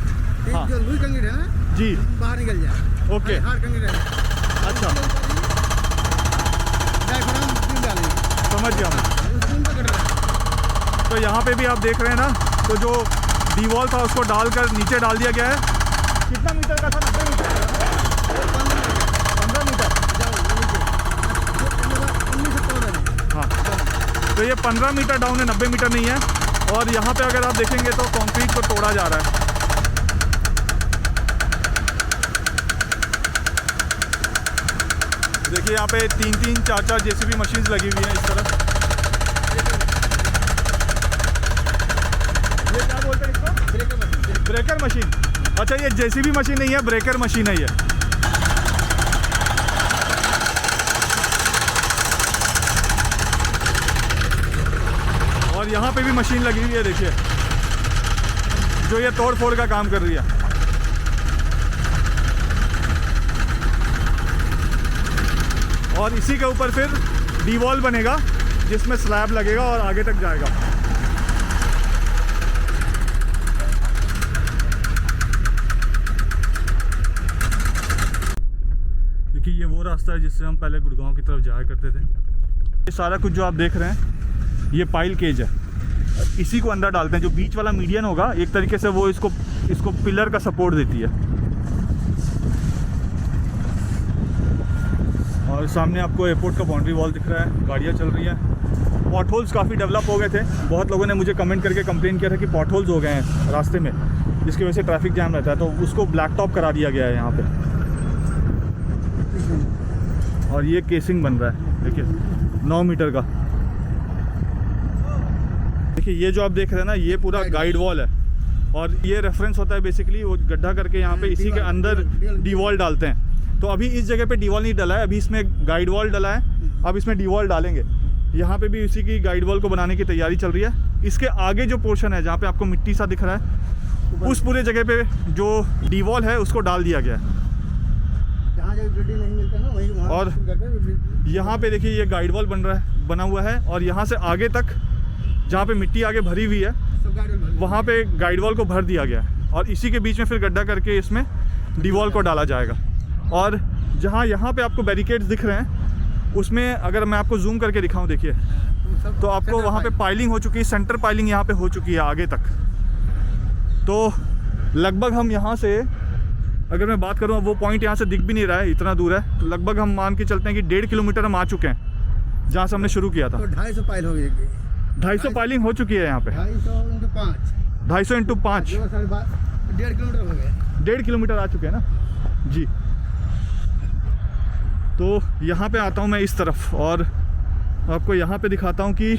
हाँ। जो लुई कंक्रीट है ना जी, बाहर निकल जाए। ओके, हार्ड कंक्रीट है। अच्छा, डायफ्राम बीम डालेंगे। समझ गया मैं। तो यहाँ पे भी आप देख रहे हैं ना, तो जो डीवॉल था उसको डालकर नीचे डाल दिया गया है। कितना मीटर का था? 90 मीटर, 15 मीटर। हाँ, तो ये 15 मीटर डाउन है, 90 मीटर नहीं है। और यहाँ पे अगर आप देखेंगे तो कंक्रीट को तोड़ा जा रहा है। देखिए यहाँ पे 3-3, 4-4 JCB मशीन्स लगी हुई हैं इस तरफ। ये क्या बोलते हैं इसको? Breaker machine. अच्छा, ये JCB मशीन नहीं है, ब्रेकर मशीन है ये। और यहाँ पे भी मशीन लगी हुई है देखिए, जो ये तोड़ फोड़ का काम कर रही है। और इसी के ऊपर फिर डीवॉल बनेगा जिसमें स्लैब लगेगा और आगे तक जाएगा। देखिए ये वो रास्ता है जिससे हम पहले गुड़गांव की तरफ जाया करते थे। ये सारा कुछ जो आप देख रहे हैं ये पाइल केज है। इसी को अंदर डालते हैं। जो बीच वाला मीडियन होगा एक तरीके से वो इसको पिलर का सपोर्ट देती है। और सामने आपको एयरपोर्ट का बाउंड्री वॉल दिख रहा है, गाड़ियाँ चल रही हैं। पॉट होल्स काफ़ी डेवलप हो गए थे। बहुत लोगों ने मुझे कमेंट करके कंप्लेन किया था कि पॉट होल्स हो गए हैं रास्ते में, जिसकी वजह से ट्रैफिक जाम रहता है, तो उसको ब्लैक टॉप करा दिया गया है यहाँ पे। और ये केसिंग बन रहा है देखिए 9 मीटर का। देखिए ये जो आप देख रहे हैं ना, ये पूरा गाइड वॉल है, और ये रेफरेंस होता है बेसिकली वो गड्ढा करके यहाँ पे इसी के अंदर डी वॉल डालते हैं। तो अभी इस जगह पे डी वॉल नहीं डला है, अभी इसमें गाइड वॉल डला है। अब इसमें डी वॉल डालेंगे। यहाँ पे भी इसी की गाइड वॉल को बनाने की तैयारी चल रही है। इसके आगे जो पोर्शन है जहाँ पे आपको मिट्टी सा दिख रहा है, उस पूरे जगह पे जो डी वॉल है उसको डाल दिया गया है। और यहाँ पे देखिए ये गाइड वॉल बना हुआ है, और यहाँ से आगे तक जहाँ पे मिट्टी आगे भरी हुई है वहाँ पे गाइड वॉल को भर दिया गया है, और इसी के बीच में फिर गड्ढा करके इसमें डी वॉल को डाला जाएगा। और जहाँ यहाँ पे आपको बैरिकेड्स दिख रहे हैं उसमें अगर मैं आपको जूम करके दिखाऊं, देखिए तो आपको वहाँ पे पाइलिंग हो चुकी है, सेंटर पाइलिंग यहाँ पे हो चुकी है आगे तक। तो लगभग हम यहाँ से अगर मैं बात करूँ, वो पॉइंट यहाँ से दिख भी नहीं रहा है, इतना दूर है, तो लगभग हम मान के चलते हैं कि 1.5 किलोमीटर हम आ चुके हैं जहाँ से हमने शुरू किया था। तो 250 पाइल हो गई। 250 पाइलिंग हो चुकी है यहाँ पे। 250 × 5 250 × 5 1.5 किलोमीटर हो गया। 1.5 किलोमीटर आ चुके हैं ना जी। तो यहाँ पे आता हूँ मैं इस तरफ और आपको यहाँ पे दिखाता हूँ कि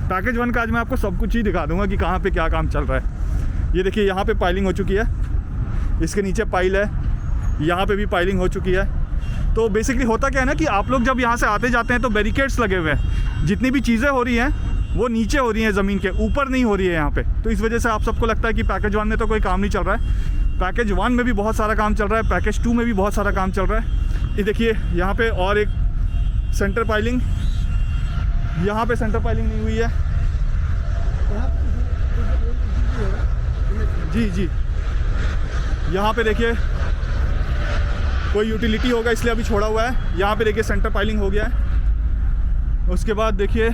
पैकेज 1 का आज मैं आपको सब कुछ ही दिखा दूँगा कि कहाँ पे क्या काम चल रहा है। ये देखिए यहाँ पे पाइलिंग हो चुकी है, इसके नीचे पाइल है, यहाँ पे भी पाइलिंग हो चुकी है। तो बेसिकली होता क्या है ना कि आप लोग जब यहाँ से आते जाते हैं तो बैरिकेड्स लगे हुए हैं, जितनी भी चीज़ें हो रही हैं वो नीचे हो रही हैं, ज़मीन के ऊपर नहीं हो रही है यहाँ पे। तो इस वजह से आप सबको लगता है कि पैकेज 1 में तो कोई काम नहीं चल रहा है। पैकेज 1 में भी बहुत सारा काम चल रहा है, पैकेज 2 में भी बहुत सारा काम चल रहा है। ये देखिए यहाँ पे और एक सेंटर पाइलिंग, यहाँ पे सेंटर पाइलिंग नहीं हुई है जी जी। यहाँ पे देखिए कोई यूटिलिटी होगा इसलिए अभी छोड़ा हुआ है। यहाँ पे देखिए सेंटर पाइलिंग हो गया है। उसके बाद देखिए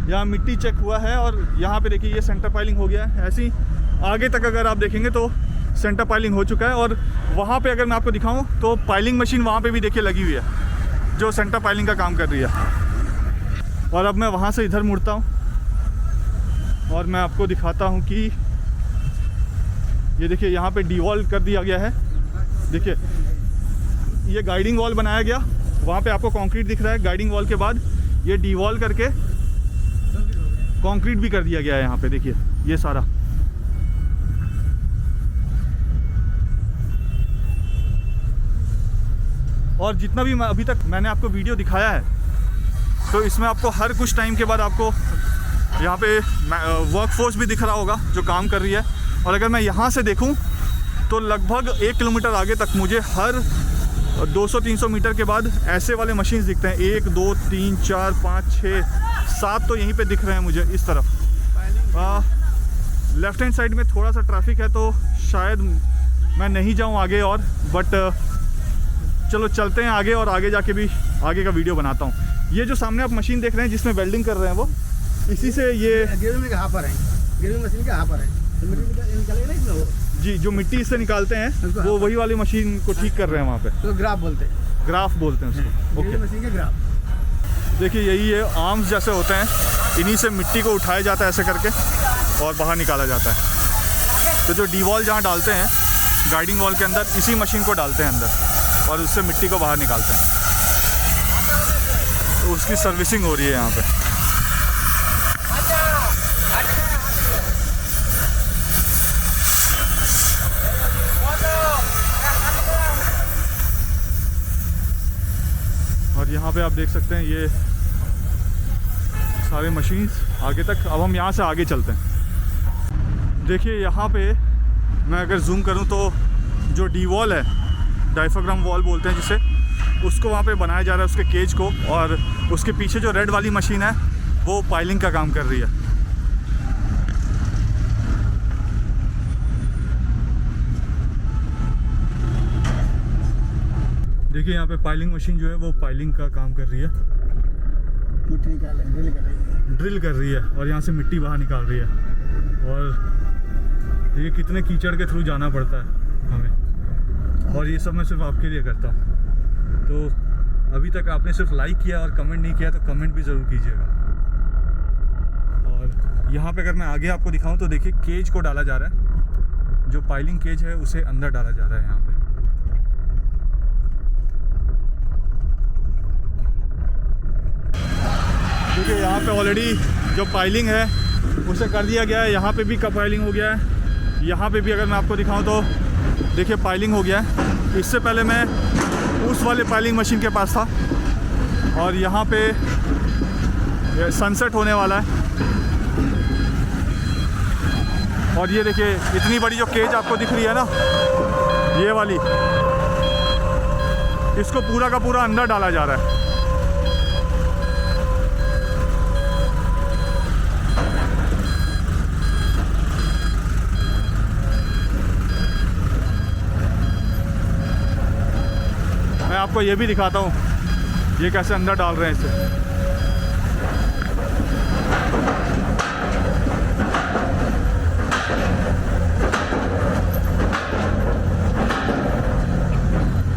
यहाँ मिट्टी चेक हुआ है और यहाँ पे देखिए ये सेंटर पाइलिंग हो गया है। ऐसे ही आगे तक अगर आप देखेंगे तो सेंटर पाइलिंग हो चुका है। और वहाँ पे अगर मैं आपको दिखाऊं तो पाइलिंग मशीन वहाँ पे भी देखिए लगी हुई है जो सेंटर पाइलिंग का काम कर रही है। और अब मैं वहाँ से इधर मुड़ता हूँ और मैं आपको दिखाता हूँ कि ये देखिए यहाँ पे डीवॉल कर दिया गया है। देखिए ये गाइडिंग वॉल बनाया गया, वहाँ पे आपको कंक्रीट दिख रहा है। गाइडिंग वॉल के बाद ये डीवॉल करके कंक्रीट भी कर दिया गया है यहाँ पे। देखिए ये सारा और जितना भी अभी तक मैंने आपको वीडियो दिखाया है तो इसमें आपको हर कुछ टाइम के बाद आपको यहाँ पे वर्कफोर्स भी दिख रहा होगा जो काम कर रही है। और अगर मैं यहाँ से देखूँ तो लगभग 1 किलोमीटर आगे तक मुझे हर 200-300 मीटर के बाद ऐसे वाले मशीन्स दिखते हैं। 1 2 3 4 5 6 7 तो यहीं पे दिख रहे हैं मुझे इस तरफ। लेफ्ट हैंड साइड में थोड़ा सा ट्रैफिक है तो शायद मैं नहीं जाऊँ आगे और, बट चलो चलते हैं आगे और आगे जाके भी आगे का वीडियो बनाता हूँ। ये जो सामने आप मशीन देख रहे हैं जिसमें वेल्डिंग कर रहे हैं वो इसी से ये ग्रेविंग कहाँ पर है, ग्रेविंग मशीन कहाँ पर है, तो मिट्टी निकलेगा ना इसमें वो जी जो मिट्टी इससे निकालते हैं वो वही वाली मशीन को ठीक कर रहे हैं वहाँ पे। तो ग्राफ बोलते हैं, ग्राफ बोलते हैं उसको। ओके मशीन के ग्राफ। देखिए यही है, आर्म्स जैसे होते हैं, इन्हीं से मिट्टी को उठाया जाता है ऐसे करके और बाहर निकाला जाता है। तो जो डीवॉल जहाँ डालते हैं गाइडिंग वॉल के अंदर इसी मशीन को डालते हैं अंदर और उससे मिट्टी को बाहर निकालते हैं। तो उसकी सर्विसिंग हो रही है यहाँ पे। और यहाँ पे आप देख सकते हैं ये सारे मशीन्स आगे तक। अब हम यहाँ से आगे चलते हैं। देखिए यहाँ पे मैं अगर जूम करूँ तो जो डी वॉल है, डायफ्राम वॉल बोलते हैं जिसे, उसको वहाँ पे बनाया जा रहा है उसके केज को। और उसके पीछे जो रेड वाली मशीन है वो पाइलिंग का काम कर रही है। देखिए यहाँ पे पाइलिंग मशीन जो है वो पाइलिंग का काम कर रही है, मिट्टी निकाल रही है, ड्रिल कर रही है और यहाँ से मिट्टी बाहर निकाल रही है। और ये कितने कीचड़ के थ्रू जाना पड़ता है हमें, और ये सब मैं सिर्फ आपके लिए करता हूँ। तो अभी तक आपने सिर्फ लाइक किया और कमेंट नहीं किया तो कमेंट भी ज़रूर कीजिएगा। और यहाँ पे अगर मैं आगे आपको दिखाऊँ तो देखिए केज को डाला जा रहा है, जो पाइलिंग केज है उसे अंदर डाला जा रहा है यहाँ पे। देखिए यहाँ पे ऑलरेडी जो पाइलिंग है उसे कर दिया गया है। यहाँ पे भी पाइलिंग हो गया है। यहाँ पे भी अगर मैं आपको दिखाऊं तो देखिए पाइलिंग हो गया है। इससे पहले मैं उस वाले पाइलिंग मशीन के पास था और यहाँ पे सनसेट होने वाला है। और ये देखिए इतनी बड़ी जो केज आपको दिख रही है ना, ये वाली, इसको पूरा का पूरा अंदर डाला जा रहा है। मैं आपको ये भी दिखाता हूँ ये कैसे अंदर डाल रहे हैं इसे।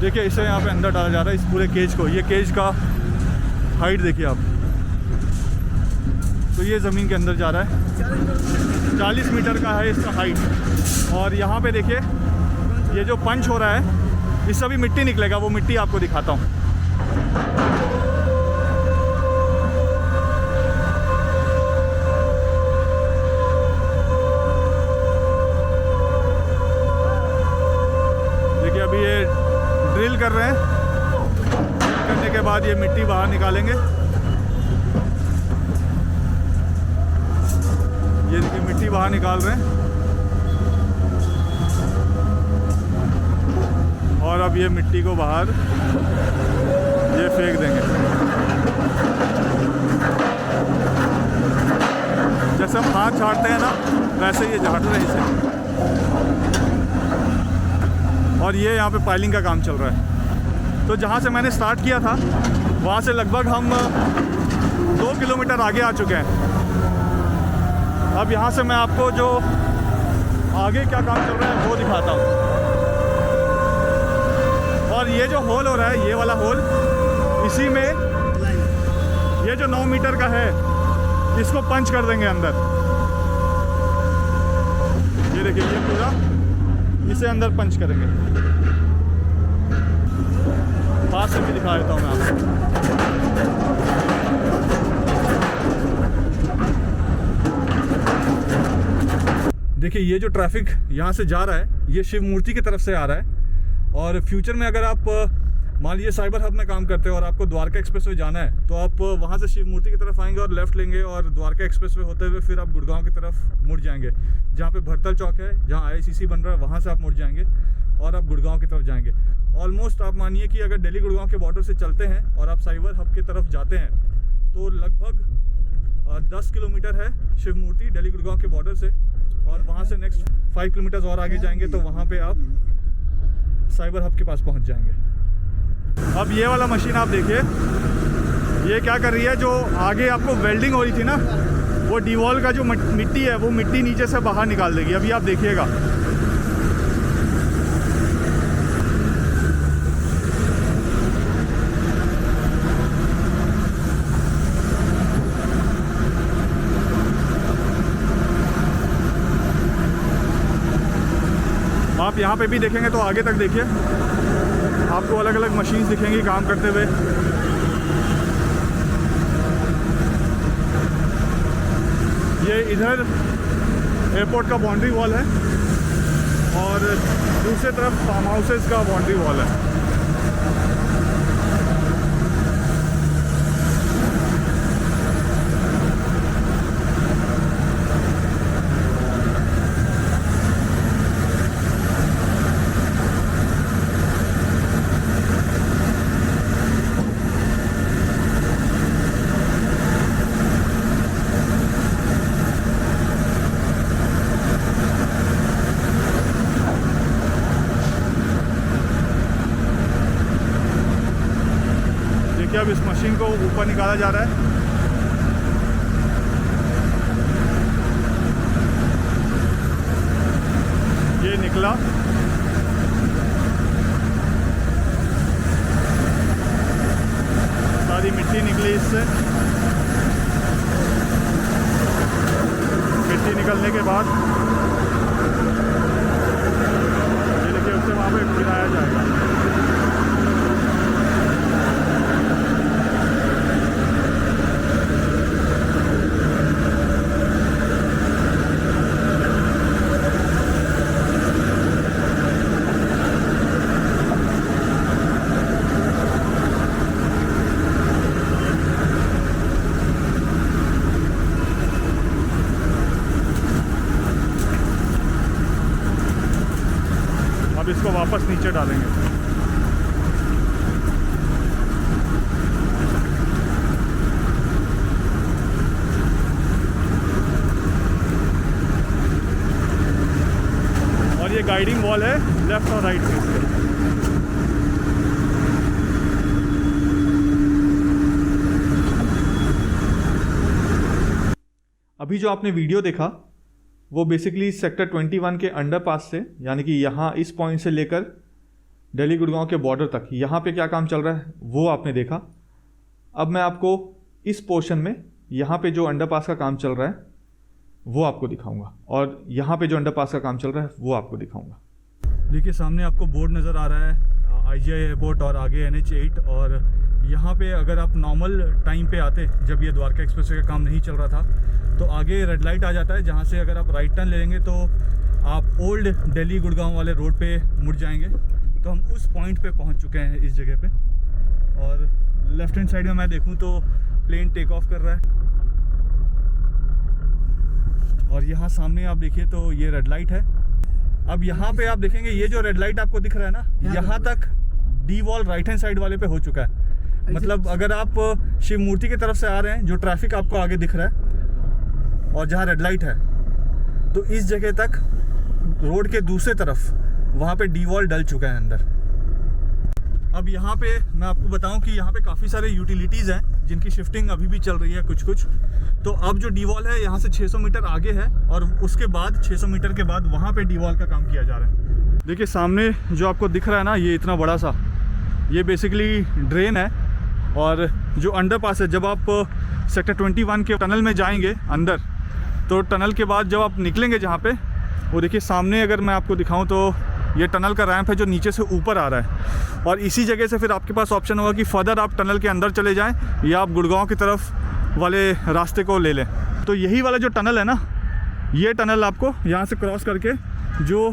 देखिए इसे यहाँ पे अंदर डाला जा रहा है इस पूरे केज को। ये केज का हाइट देखिए आप। तो ये ज़मीन के अंदर जा रहा है, 40 मीटर का है इसका हाइट। और यहाँ पे देखिए ये जो पंच हो रहा है इससे भी मिट्टी निकलेगा, वो मिट्टी आपको दिखाता हूँ। देखिए अभी ये ड्रिल कर रहे हैं, करने के बाद ये मिट्टी बाहर निकालेंगे। ये देखिए मिट्टी बाहर निकाल रहे हैं और अब ये मिट्टी को बाहर ये फेंक देंगे। जैसे हम हाथ झाड़ते हैं ना, वैसे ये झाड़ रहे हैं इसे। और ये यहाँ पे पाइलिंग का काम चल रहा है। तो जहाँ से मैंने स्टार्ट किया था वहाँ से लगभग हम 2 किलोमीटर आगे आ चुके हैं। अब यहाँ से मैं आपको जो आगे क्या काम चल रहा है वो दिखाता हूँ। और ये जो होल हो रहा है, ये वाला होल, इसी में ये जो 9 मीटर का है इसको पंच कर देंगे अंदर। ये देखिए ये पूरा इसे अंदर पंच करेंगे। पास से भी दिखा देता हूँ मैं आपको। देखिए ये जो ट्रैफिक यहाँ से जा रहा है ये शिव मूर्ति की तरफ से आ रहा है। और फ्यूचर में अगर आप मान लीजिए साइबर हब में काम करते हो और आपको द्वारका एक्सप्रेसवे जाना है, तो आप वहाँ से शिव मूर्ति की तरफ आएंगे और लेफ़्ट लेंगे और द्वारका एक्सप्रेसवे होते हुए फिर आप गुड़गांव की तरफ मुड़ जाएंगे। जहाँ पे भरतल चौक है, जहाँ IICC बन रहा है, वहाँ से आप मुड़ जाएंगे और आप गुड़गांव की तरफ जाएंगे। ऑलमोस्ट आप मानिए कि अगर दिल्ली गुड़गांव के बॉर्डर से चलते हैं और आप साइबर हब की तरफ जाते हैं तो लगभग 10 किलोमीटर है शिव मूर्ति दिल्ली गुड़गांव के बॉर्डर से। और वहाँ से नेक्स्ट 5 किलोमीटर और आगे जाएंगे तो वहाँ पे आप साइबर हब के पास पहुँच जाएंगे। अब ये वाला मशीन आप देखिए, ये क्या कर रही है, जो आगे आपको वेल्डिंग हो रही थी ना, वो डीवॉल का जो मिट्टी है वो मिट्टी नीचे से बाहर निकाल देगी। अभी आप देखिएगा। आप यहाँ पे भी देखेंगे तो आगे तक देखिए, आपको अलग अलग मशीन्स दिखेंगी काम करते हुए। ये इधर एयरपोर्ट का बाउंड्री वॉल है और दूसरी तरफ फार्म हाउसेस का बाउंड्री वॉल है। अब इस मशीन को ऊपर निकाला जा रहा है। ये निकला, सारी मिट्टी निकली इससे। मिट्टी निकलने के बाद ये देखिए उससे वहाँ पे गिराया जाएगा। इसको वापस नीचे डालेंगे। और ये गाइडिंग वॉल है लेफ्ट और राइट फेस पे। अभी जो आपने वीडियो देखा वो बेसिकली सेक्टर 21 के अंडरपास से, यानी कि यहाँ इस पॉइंट से लेकर दिल्ली गुड़गांव के बॉर्डर तक यहाँ पे क्या काम चल रहा है वो आपने देखा। अब मैं आपको इस पोर्शन में यहाँ पे जो अंडरपास का काम चल रहा है वो आपको दिखाऊंगा, और यहाँ पे जो अंडरपास का काम चल रहा है वो आपको दिखाऊंगा। देखिए सामने आपको बोर्ड नज़र आ रहा है IGI एयरपोर्ट और आगे NH8। और यहाँ पे अगर आप नॉर्मल टाइम पे आते, जब ये द्वारका एक्सप्रेसवे का काम नहीं चल रहा था, तो आगे रेड लाइट आ जाता है, जहाँ से अगर आप राइट टर्न ले लेंगे तो आप ओल्ड दिल्ली गुड़गांव वाले रोड पे मुड़ जाएंगे। तो हम उस पॉइंट पे पहुँच चुके हैं इस जगह पे। और लेफ्ट हैंड साइड में मैं देखूँ तो प्लेन टेक ऑफ कर रहा है, और यहाँ सामने आप देखिए तो ये रेड लाइट है। अब यहाँ पे आप देखेंगे ये जो रेड लाइट आपको दिख रहा है ना, यहाँ तक D wall right hand side वाले पे हो चुका है। मतलब अगर आप शिव मूर्ति की तरफ से आ रहे हैं, जो ट्रैफिक आपको आगे दिख रहा है और जहाँ रेड लाइट है, तो इस जगह तक रोड के दूसरे तरफ वहाँ पे डी वॉल डल चुका है अंदर। अब यहाँ पे मैं आपको बताऊं कि यहाँ पे काफ़ी सारे यूटिलिटीज़ हैं जिनकी शिफ्टिंग अभी भी चल रही है कुछ कुछ। तो अब जो डी वॉल है यहाँ से 600 मीटर आगे है, और उसके बाद 600 मीटर के बाद वहाँ पे डी वॉल का काम किया जा रहा है। देखिए सामने जो आपको दिख रहा है ना, ये इतना बड़ा सा, ये बेसिकली ड्रेन है। और जो अंडरपास है, जब आप सेक्टर 21 के टनल में जाएंगे अंदर, तो टनल के बाद जब आप निकलेंगे जहाँ पे, वो देखिए सामने अगर मैं आपको दिखाऊँ तो ये टनल का रैंप है जो नीचे से ऊपर आ रहा है। और इसी जगह से फिर आपके पास ऑप्शन होगा कि फर्दर आप टनल के अंदर चले जाएं या आप गुड़गांव की तरफ वाले रास्ते को ले लें। तो यही वाला जो टनल है ना, ये टनल आपको यहाँ से क्रॉस करके जो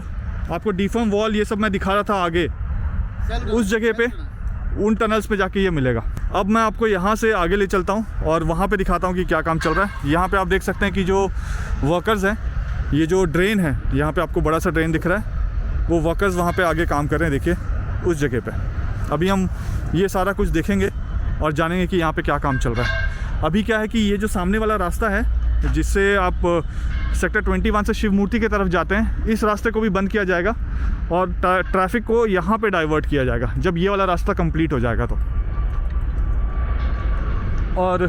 आपको डिफर्म वॉल ये सब मैं दिखा रहा था आगे, उस जगह पे उन टनल्स पे जाके ये मिलेगा। अब मैं आपको यहाँ से आगे ले चलता हूँ और वहाँ पे दिखाता हूँ कि क्या काम चल रहा है। यहाँ पे आप देख सकते हैं कि जो वर्कर्स हैं, ये जो ड्रेन है, यहाँ पे आपको बड़ा सा ड्रेन दिख रहा है, वो वर्कर्स वहाँ पे आगे काम कर रहे हैं, देखिए उस जगह पे। अभी हम ये सारा कुछ देखेंगे और जानेंगे कि यहाँ पे क्या काम चल रहा है। अभी क्या है कि ये जो सामने वाला रास्ता है जिससे आप सेक्टर 21 से शिव मूर्ति की तरफ जाते हैं, इस रास्ते को भी बंद किया जाएगा और ट्रैफिक को यहाँ पे डाइवर्ट किया जाएगा जब ये वाला रास्ता कंप्लीट हो जाएगा तो। और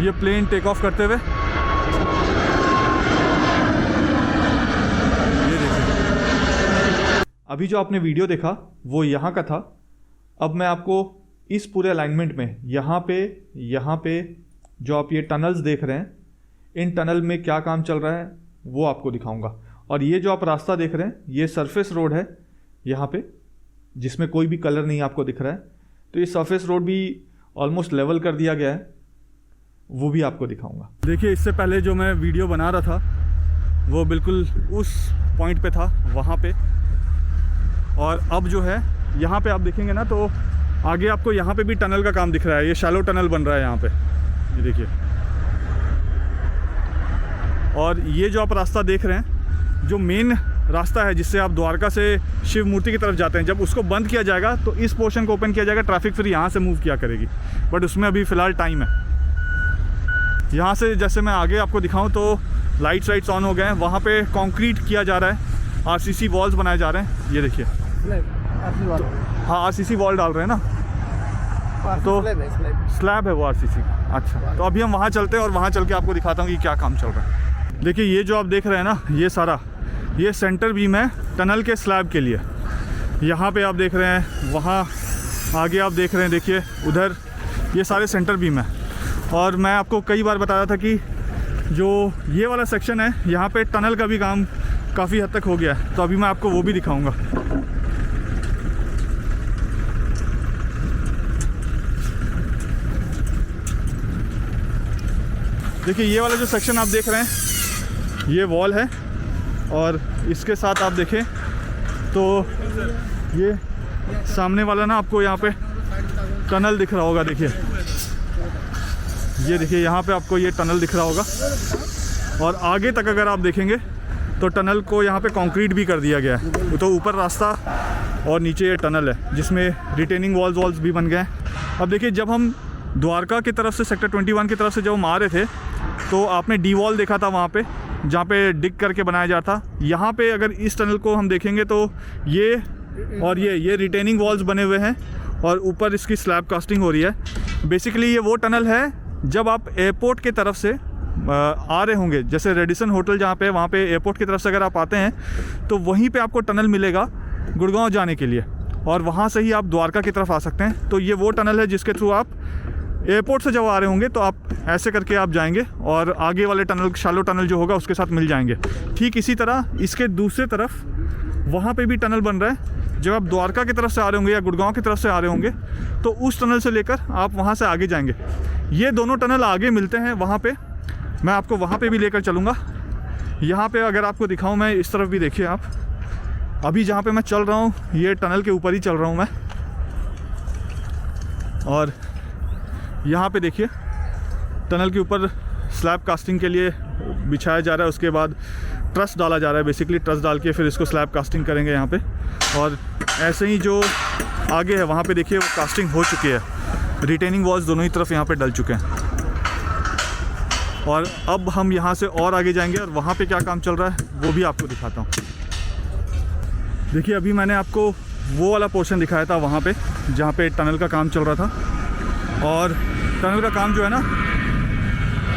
ये प्लेन टेक ऑफ करते हुए, ये देखिए, अभी जो आपने वीडियो देखा वो यहाँ का था। अब मैं आपको इस पूरे अलाइनमेंट में यहाँ पे जो आप ये टनल्स देख रहे हैं, इन टनल में क्या काम चल रहा है वो आपको दिखाऊंगा। और ये जो आप रास्ता देख रहे हैं, ये सरफेस रोड है यहाँ पे, जिसमें कोई भी कलर नहीं आपको दिख रहा है। तो ये सरफेस रोड भी ऑलमोस्ट लेवल कर दिया गया है, वो भी आपको दिखाऊंगा। देखिए इससे पहले जो मैं वीडियो बना रहा था वो बिल्कुल उस पॉइंट पे था, वहाँ पे। और अब जो है यहाँ पे आप देखेंगे ना, तो आगे आपको यहाँ पे भी टनल का काम दिख रहा है। ये शैलो टनल बन रहा है यहाँ पे, ये देखिए। और ये जो आप रास्ता देख रहे हैं, जो मेन रास्ता है जिससे आप द्वारका से शिव मूर्ति की तरफ जाते हैं, जब उसको बंद किया जाएगा तो इस पोर्शन को ओपन किया जाएगा, ट्रैफिक फिर यहाँ से मूव किया करेगी। बट उसमें अभी फ़िलहाल टाइम है। यहाँ से जैसे मैं आगे आपको दिखाऊं तो लाइट्स ऑन हो गए हैं। वहाँ पे कंक्रीट किया जा रहा है, आरसीसी वॉल्स बनाए जा रहे हैं, ये देखिए। तो, हाँ आरसीसी वॉल डाल रहे हैं ना, तो स्लैब है वो आरसीसी। अच्छा, तो अभी हम वहाँ चलते हैं और वहाँ चल के आपको दिखाता हूँ कि क्या काम चल रहा है। देखिए ये जो आप देख रहे हैं ना, ये सारा ये सेंटर बीम है टनल के स्लैब के लिए। यहाँ पे आप देख रहे हैं, वहाँ आगे आप देख रहे हैं, देखिए उधर, ये सारे सेंटर बीम है। और मैं आपको कई बार बताया था कि जो ये वाला सेक्शन है, यहाँ पे टनल का भी काम काफ़ी हद तक हो गया है। तो अभी मैं आपको वो भी दिखाऊंगा। देखिए ये वाला जो सेक्शन आप देख रहे हैं, ये वॉल है। और इसके साथ आप देखें तो ये सामने वाला ना, आपको यहाँ पे टनल दिख रहा होगा, देखिए ये देखिए, यहाँ पे आपको ये टनल दिख रहा होगा। और आगे तक अगर आप देखेंगे तो टनल को यहाँ पे कंक्रीट भी कर दिया गया है। तो ऊपर रास्ता और नीचे ये टनल है जिसमें रिटेनिंग वॉल्स भी बन गए हैं। अब देखिए जब हम द्वारका की तरफ से सेक्टर 21 की तरफ से जब हम आ रहे थे तो आपने डी वॉल देखा था वहाँ पे, जहाँ पे डिग करके बनाया जाता था। यहाँ पे अगर इस टनल को हम देखेंगे तो ये और ये रिटेनिंग वॉल्स बने हुए हैं और ऊपर इसकी स्लैब कास्टिंग हो रही है। बेसिकली ये वो टनल है जब आप एयरपोर्ट की तरफ से आ रहे होंगे, जैसे रेडिसन होटल जहाँ पे, वहाँ पे एयरपोर्ट की तरफ से अगर आप आते हैं तो वहीं पे आपको टनल मिलेगा गुड़गांव जाने के लिए, और वहाँ से ही आप द्वारका की तरफ आ सकते हैं। तो ये वो टनल है जिसके थ्रू आप एयरपोर्ट से जब आ रहे होंगे तो आप ऐसे करके आप जाएंगे और आगे वाले टनल, शैलो टनल जो होगा उसके साथ मिल जाएंगे। ठीक इसी तरह इसके दूसरे तरफ वहाँ पे भी टनल बन रहा है। जब आप द्वारका की तरफ से आ रहे होंगे या गुड़गांव की तरफ से आ रहे होंगे तो उस टनल से लेकर आप वहाँ से आगे जाएंगे। ये दोनों टनल आगे मिलते हैं वहाँ पे, मैं आपको वहाँ पे भी लेकर चलूँगा। यहाँ पे अगर आपको दिखाऊँ मैं, इस तरफ भी देखिए आप, अभी जहाँ पे मैं चल रहा हूँ ये टनल के ऊपर ही चल रहा हूँ मैं। और यहाँ पे देखिए टनल के ऊपर स्लैब कास्टिंग के लिए बिछाया जा रहा है, उसके बाद ट्रस डाला जा रहा है। बेसिकली ट्रस डाल के फिर इसको स्लैब कास्टिंग करेंगे यहाँ पे। और ऐसे ही जो आगे है वहाँ पे देखिए वो कास्टिंग हो चुकी है, रिटेनिंग वॉल्स दोनों ही तरफ यहाँ पे डल चुके हैं। और अब हम यहाँ से और आगे जाएंगे और वहाँ पे क्या काम चल रहा है वो भी आपको दिखाता हूँ। देखिए अभी मैंने आपको वो वाला पोर्शन दिखाया था वहाँ पे जहाँ पे टनल का काम चल रहा था। और टनल का काम जो है ना,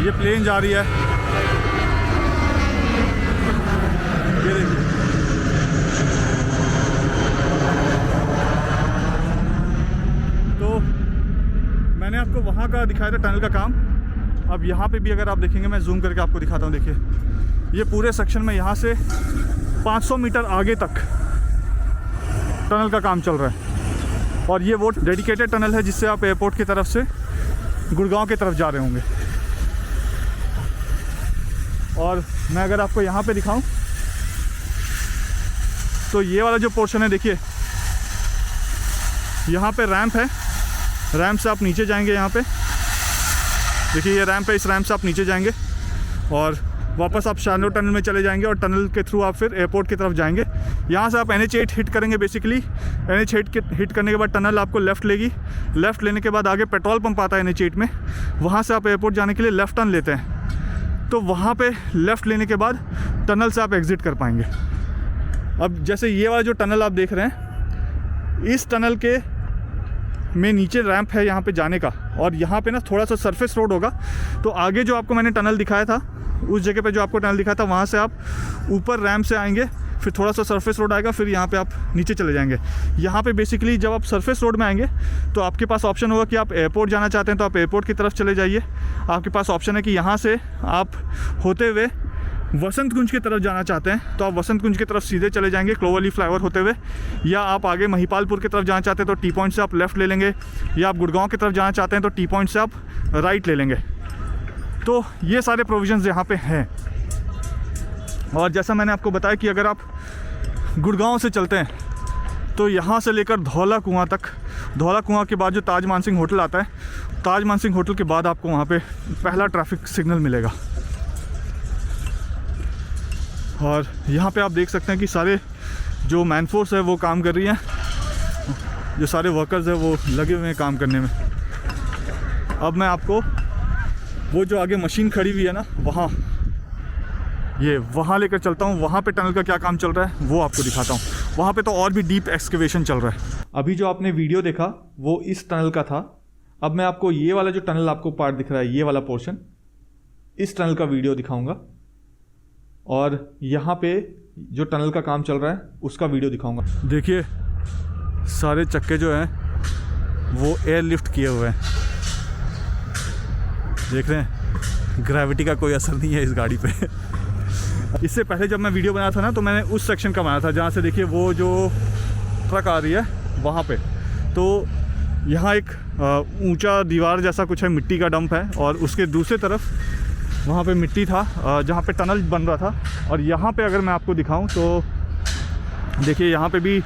ये प्लेन जा रही है, ये देखिए। तो मैंने आपको वहाँ का दिखाया था टनल का काम। अब यहाँ पे भी अगर आप देखेंगे, मैं जूम करके आपको दिखाता हूँ। देखिए ये पूरे सेक्शन में यहाँ से 500 मीटर आगे तक टनल का काम चल रहा है। और ये वो डेडिकेटेड टनल है जिससे आप एयरपोर्ट की तरफ से गुड़गांव की तरफ जा रहे होंगे। और मैं अगर आपको यहाँ पे दिखाऊं तो ये वाला जो पोर्शन है देखिए, यहाँ पे रैंप है, रैंप से आप नीचे जाएंगे। यहाँ पे देखिए ये रैंप है, इस रैंप से आप नीचे जाएंगे और वापस आप शैलो टनल में चले जाएंगे और टनल के थ्रू आप फिर एयरपोर्ट की तरफ जाएंगे। यहाँ से आप NH8 हिट करेंगे। बेसिकली NH8 हिट करने के बाद टनल आपको लेफ़्ट लेगी। लेफ़्ट लेने के बाद आगे पेट्रोल पंप आता है NH8 में, वहाँ से आप एयरपोर्ट जाने के लिए लेफ़्ट टर्न लेते हैं। तो वहाँ पे लेफ़्ट लेने के बाद टनल से आप एग्ज़िट कर पाएंगे। अब जैसे ये वाला जो टनल आप देख रहे हैं, इस टनल के में नीचे रैंप है यहाँ पे जाने का, और यहाँ पे ना थोड़ा सा सरफेस रोड होगा। तो आगे जो आपको मैंने टनल दिखाया था, उस जगह पे जो आपको टनल दिखाया था, वहाँ से आप ऊपर रैंप से आएंगे, फिर थोड़ा सा सरफेस रोड आएगा, फिर यहाँ पे आप नीचे चले जाएंगे। यहाँ पे बेसिकली जब आप सरफेस रोड में आएंगे तो आपके पास ऑप्शन होगा कि आप एयरपोर्ट जाना चाहते हैं तो आप एयरपोर्ट की तरफ चले जाइए। आपके पास ऑप्शन है कि यहाँ से आप होते हुए वसंत कुंज की तरफ जाना चाहते हैं तो आप वसंत कुंज की तरफ सीधे चले जाएंगे क्लोवरली फ्लाईओवर होते हुए, या आप आगे महिपालपुर की तरफ जाना चाहते हैं तो टी पॉइंट से आप लेफ़्ट ले लेंगे, या आप गुड़गांव की तरफ जाना चाहते हैं तो टी पॉइंट से आप राइट ले लेंगे। तो ये सारे प्रोविजंस यहाँ पे हैं। और जैसा मैंने आपको बताया कि अगर आप गुड़गांव से चलते हैं तो यहाँ से लेकर धौला कुआं तक, धौला कुआं के बाद जो ताज मानसिंह होटल आता है, ताज मानसिंह होटल के बाद आपको वहाँ पे पहला ट्रैफिक सिग्नल मिलेगा। और यहाँ पे आप देख सकते हैं कि सारे जो मैन फोर्स है वो काम कर रही है, जो सारे वर्कर्स हैं वो लगे हुए हैं काम करने में। अब मैं आपको वो जो आगे मशीन खड़ी हुई है ना, वहाँ लेकर चलता हूँ। वहाँ पे टनल का क्या काम चल रहा है वो आपको दिखाता हूँ। वहाँ पे तो और भी डीप एक्सकेवेशन चल रहा है। अभी जो आपने वीडियो देखा वो इस टनल का था। अब मैं आपको ये वाला जो टनल आपको पार्ट दिख रहा है, ये वाला पोर्शन, इस टनल का वीडियो दिखाऊंगा। और यहाँ पे जो टनल का काम चल रहा है उसका वीडियो दिखाऊंगा। देखिए सारे चक्के जो हैं वो एयर लिफ्ट किए हुए हैं, देख रहे हैं। ग्रेविटी का कोई असर नहीं है इस गाड़ी पे। इससे पहले जब मैं वीडियो बनाया था ना तो मैंने उस सेक्शन का बनाया था जहाँ से देखिए वो जो ट्रक आ रही है वहाँ पे। तो यहाँ एक ऊंचा दीवार जैसा कुछ है, मिट्टी का डंप है, और उसके दूसरी तरफ वहाँ पे मिट्टी था जहाँ पे टनल बन रहा था। और यहाँ पे अगर मैं आपको दिखाऊं तो देखिए यहाँ पे भी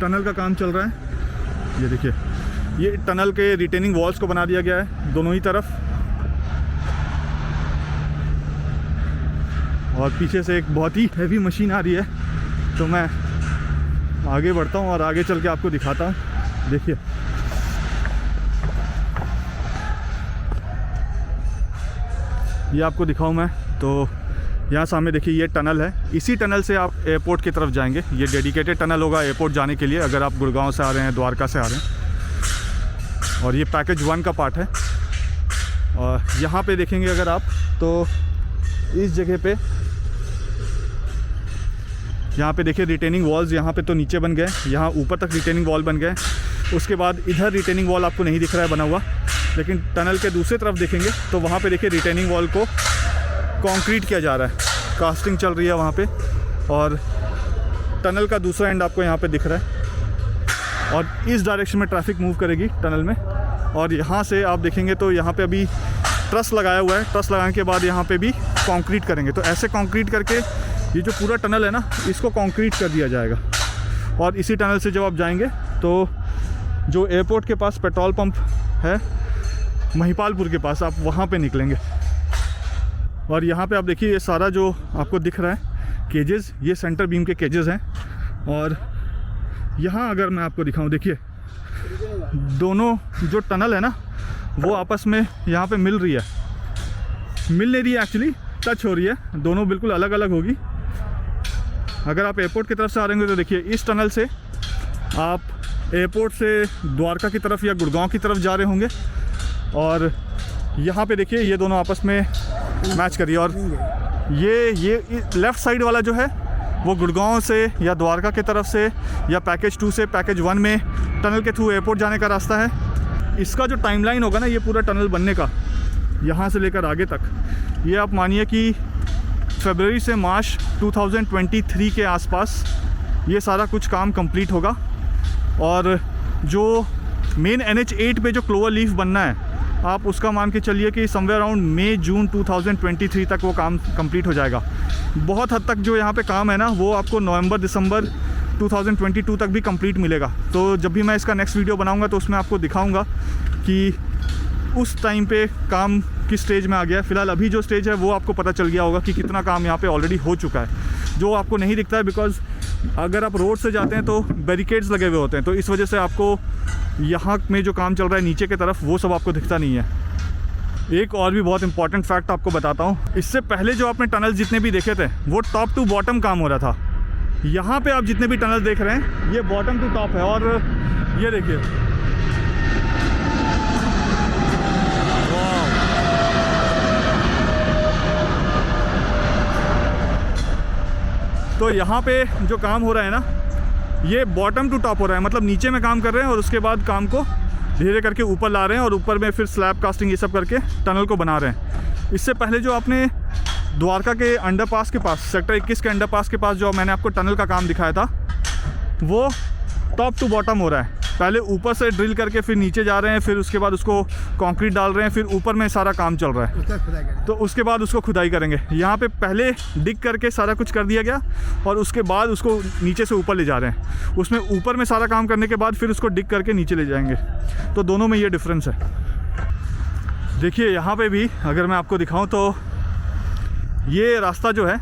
टनल का काम चल रहा है। ये देखिए ये टनल के रिटेनिंग वॉल्स को बना दिया गया है दोनों ही तरफ। और पीछे से एक बहुत ही हैवी मशीन आ रही है। तो मैं आगे बढ़ता हूँ और आगे चल के आपको दिखाता हूँ। देखिए ये आपको दिखाऊं मैं तो यहाँ सामने देखिए ये टनल है। इसी टनल से आप एयरपोर्ट की तरफ जाएंगे। ये डेडिकेटेड टनल होगा एयरपोर्ट जाने के लिए अगर आप गुड़गांव से आ रहे हैं, द्वारका से आ रहे हैं। और ये पैकेज 1 का पार्ट है। और यहाँ पे देखेंगे अगर आप तो इस जगह पे, यहाँ पे देखिए रिटेनिंग वॉल्स यहाँ पे तो नीचे बन गए, यहाँ ऊपर तक रिटेनिंग वॉल बन गए। उसके बाद इधर रिटेनिंग वॉल आपको नहीं दिख रहा है बना हुआ, लेकिन टनल के दूसरी तरफ देखेंगे तो वहाँ पे देखिए रिटेनिंग वॉल को कंक्रीट किया जा रहा है, कास्टिंग चल रही है वहाँ पे, और टनल का दूसरा एंड आपको यहाँ पे दिख रहा है। और इस डायरेक्शन में ट्रैफिक मूव करेगी टनल में, और यहाँ से आप देखेंगे तो यहाँ पे अभी ट्रस लगाया हुआ है। ट्रस लगाने के बाद यहाँ पे भी कंक्रीट करेंगे। तो ऐसे कंक्रीट करके ये जो पूरा टनल है ना, इसको कंक्रीट कर दिया जाएगा। और इसी टनल से जब आप जाएंगे तो जो एयरपोर्ट के पास पेट्रोल पंप है महिपालपुर के पास, आप वहाँ पे निकलेंगे। और यहाँ पे आप देखिए ये सारा जो आपको दिख रहा है केजेस, ये सेंटर बीम के केजेस हैं। और यहाँ अगर मैं आपको दिखाऊँ, देखिए दोनों जो टनल है ना वो आपस में यहाँ पे मिल नहीं रही है, एक्चुअली टच हो रही है, दोनों बिल्कुल अलग अलग होगी। अगर आप एयरपोर्ट की तरफ से आ रहे होंगे तो देखिए इस टनल से आप एयरपोर्ट से द्वारका की तरफ या गुड़गांव की तरफ जा रहे होंगे, और यहाँ पे देखिए ये दोनों आपस में मैच करिए। और ये लेफ़्ट साइड वाला जो है वो गुड़गांव से या द्वारका की तरफ से या पैकेज 2 से पैकेज 1 में टनल के थ्रू एयरपोर्ट जाने का रास्ता है। इसका जो टाइमलाइन होगा ना ये पूरा टनल बनने का, यहाँ से लेकर आगे तक, ये आप मानिए कि फरवरी से मार्च 2023 के आसपास ये सारा कुछ काम कंप्लीट होगा। और जो मेन NH8 पे जो क्लोवर लीफ बनना है, आप उसका मान के चलिए कि समवेयर अराउंड मई जून 2023 तक वो काम कंप्लीट हो जाएगा। बहुत हद तक जो यहाँ पे काम है ना वो आपको नवंबर दिसंबर 2022 तक भी कंप्लीट मिलेगा। तो जब भी मैं इसका नेक्स्ट वीडियो बनाऊंगा तो उसमें आपको दिखाऊंगा कि उस टाइम पे काम किस स्टेज में आ गया है। फ़िलहाल अभी जो स्टेज है वो आपको पता चल गया होगा कि कितना काम यहाँ पे ऑलरेडी हो चुका है, जो आपको नहीं दिखता है बिकॉज़ अगर आप रोड से जाते हैं तो बैरिकेड्स लगे हुए होते हैं, तो इस वजह से आपको यहाँ में जो काम चल रहा है नीचे की तरफ वो सब आपको दिखता नहीं है। एक और भी बहुत इंपॉर्टेंट फैक्ट आपको बताता हूँ, इससे पहले जो आपने टनल जितने भी देखे थे वो टॉप टू बॉटम काम हो रहा था। यहाँ पे आप जितने भी टनल देख रहे हैं ये बॉटम टू टॉप है। और ये देखिए तो यहाँ पे जो काम हो रहा है ना ये बॉटम टू टॉप हो रहा है, मतलब नीचे में काम कर रहे हैं और उसके बाद काम को धीरे करके ऊपर ला रहे हैं और ऊपर में फिर स्लैब कास्टिंग ये सब करके टनल को बना रहे हैं। इससे पहले जो आपने द्वारका के अंडरपास के पास, सेक्टर 21 के अंडरपास के पास जो मैंने आपको टनल का काम दिखाया था वो टॉप टू बॉटम हो रहा है। पहले ऊपर से ड्रिल करके फिर नीचे जा रहे हैं, फिर उसके बाद उसको कंक्रीट डाल रहे हैं, फिर ऊपर में सारा काम चल रहा है। तो उसके बाद उसको खुदाई करेंगे। यहाँ पे पहले डिग करके सारा कुछ कर दिया गया और उसके बाद उसको नीचे से ऊपर ले जा रहे हैं। उसमें ऊपर में सारा काम करने के बाद फिर उसको डिग करके नीचे ले जाएंगे। तो दोनों में ये डिफरेंस है। देखिए यहाँ पे भी अगर मैं आपको दिखाऊँ तो ये रास्ता जो है,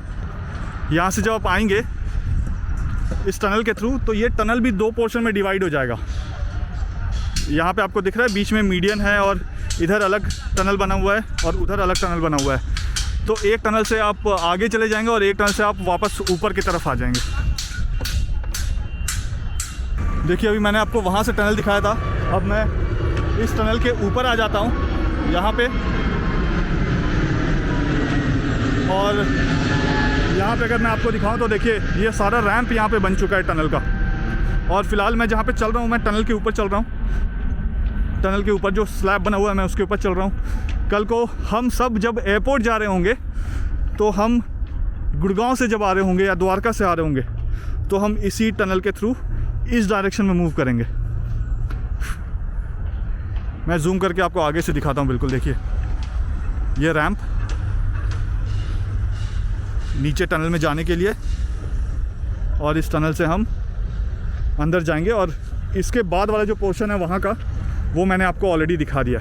यहाँ से जब आप आएंगे इस टनल के थ्रू तो ये टनल भी 2 पोर्शन में डिवाइड हो जाएगा। यहाँ पे आपको दिख रहा है बीच में मीडियन है और इधर अलग टनल बना हुआ है और उधर अलग टनल बना हुआ है। तो एक टनल से आप आगे चले जाएंगे और एक टनल से आप वापस ऊपर की तरफ आ जाएंगे। देखिए अभी मैंने आपको वहाँ से टनल दिखाया था, अब मैं इस टनल के ऊपर आ जाता हूँ यहाँ पे। और यहाँ पे अगर मैं आपको दिखाऊं तो देखिए ये सारा रैंप यहाँ पे बन चुका है टनल का। और फिलहाल मैं जहाँ पे चल रहा हूँ मैं टनल के ऊपर चल रहा हूँ। टनल के ऊपर जो स्लैब बना हुआ है मैं उसके ऊपर चल रहा हूँ। कल को हम सब जब एयरपोर्ट जा रहे होंगे तो हम गुड़गांव से जब आ रहे होंगे या द्वारका से आ रहे होंगे तो हम इसी टनल के थ्रू इस डायरेक्शन में मूव करेंगे। मैं जूम करके आपको आगे से दिखाता हूँ। बिल्कुल देखिए ये रैंप नीचे टनल में जाने के लिए, और इस टनल से हम अंदर जाएंगे। और इसके बाद वाला जो पोर्शन है वहाँ का वो मैंने आपको ऑलरेडी दिखा दिया।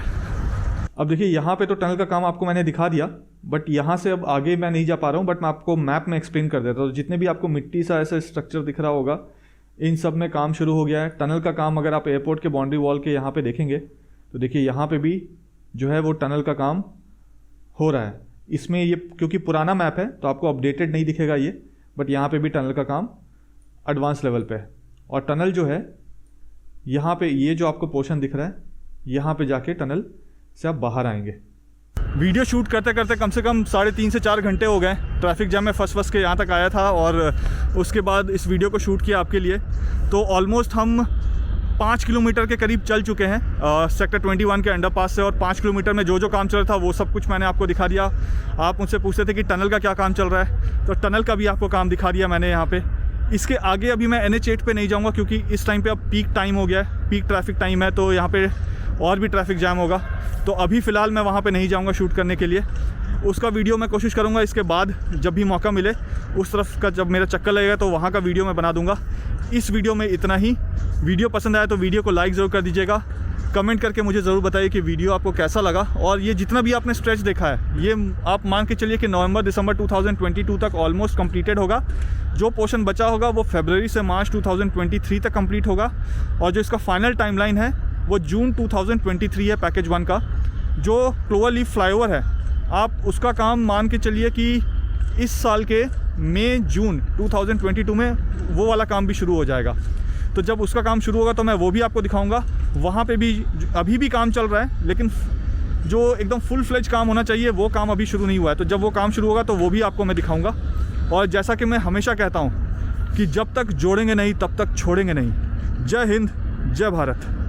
अब देखिए यहाँ पे तो टनल का काम आपको मैंने दिखा दिया, बट यहाँ से अब आगे मैं नहीं जा पा रहा हूँ। बट मैं आपको मैप में एक्सप्लेन कर देता हूँ। तो जितने भी आपको मिट्टी सा ऐसा स्ट्रक्चर दिख रहा होगा इन सब में काम शुरू हो गया है। टनल का काम अगर आप एयरपोर्ट के बाउंड्री वॉल के यहाँ पे देखेंगे तो देखिए यहाँ पे भी जो है वो टनल का काम हो रहा है। इसमें ये क्योंकि पुराना मैप है तो आपको अपडेटेड नहीं दिखेगा ये, बट यहाँ पे भी टनल का काम एडवांस लेवल पे है। और टनल जो है यहाँ पे ये जो आपको पोर्शन दिख रहा है यहाँ पे जाके टनल से आप बाहर आएंगे। वीडियो शूट करते करते कम से कम 3.5 से 4 घंटे हो गए। ट्रैफिक जैम में फंस के यहाँ तक आया था और उसके बाद इस वीडियो को शूट किया आपके लिए। तो ऑलमोस्ट हम 5 किलोमीटर के करीब चल चुके हैं सेक्टर 21 के अंडरपास से, और 5 किलोमीटर में जो जो काम चल रहा था वो सब कुछ मैंने आपको दिखा दिया। आप मुझसे पूछते थे कि टनल का क्या काम चल रहा है, तो टनल का भी आपको काम दिखा दिया मैंने यहाँ पे। इसके आगे अभी मैं NH8 पे नहीं जाऊँगा क्योंकि इस टाइम पे अब पीक टाइम हो गया है, पीक ट्रैफिक टाइम है, तो यहाँ पे और भी ट्रैफिक जाम होगा। तो अभी फ़िलहाल मैं वहाँ पे नहीं जाऊँगा शूट करने के लिए। उसका वीडियो मैं कोशिश करूँगा इसके बाद जब भी मौका मिले, उस तरफ का जब मेरा चक्कर लगेगा तो वहाँ का वीडियो मैं बना दूँगा। इस वीडियो में इतना ही। वीडियो पसंद आया तो वीडियो को लाइक ज़रूर कर दीजिएगा। कमेंट करके मुझे ज़रूर बताइए कि वीडियो आपको कैसा लगा। और ये जितना भी आपने स्ट्रेच देखा है, ये आप मान के चलिए कि नवंबर दिसंबर 2022 तक ऑलमोस्ट कंप्लीटेड होगा। जो पोर्शन बचा होगा वो फरवरी से मार्च 2023 तक कंप्लीट होगा, और जो इसका फाइनल टाइमलाइन है वो जून 2023 है पैकेज 1 का। जो क्लोवर लीफ फ्लाईओवर है, आप उसका काम मान के चलिए कि इस साल के मई जून 2022 में वो वाला काम भी शुरू हो जाएगा। तो जब उसका काम शुरू होगा तो मैं वो भी आपको दिखाऊंगा। वहाँ पे भी अभी भी काम चल रहा है, लेकिन जो एकदम फुल फ्लेज काम होना चाहिए वो काम अभी शुरू नहीं हुआ है। तो जब वो काम शुरू होगा तो वो भी आपको मैं दिखाऊंगा। और जैसा कि मैं हमेशा कहता हूँ कि जब तक जोड़ेंगे नहीं तब तक छोड़ेंगे नहीं। जय हिंद, जय भारत।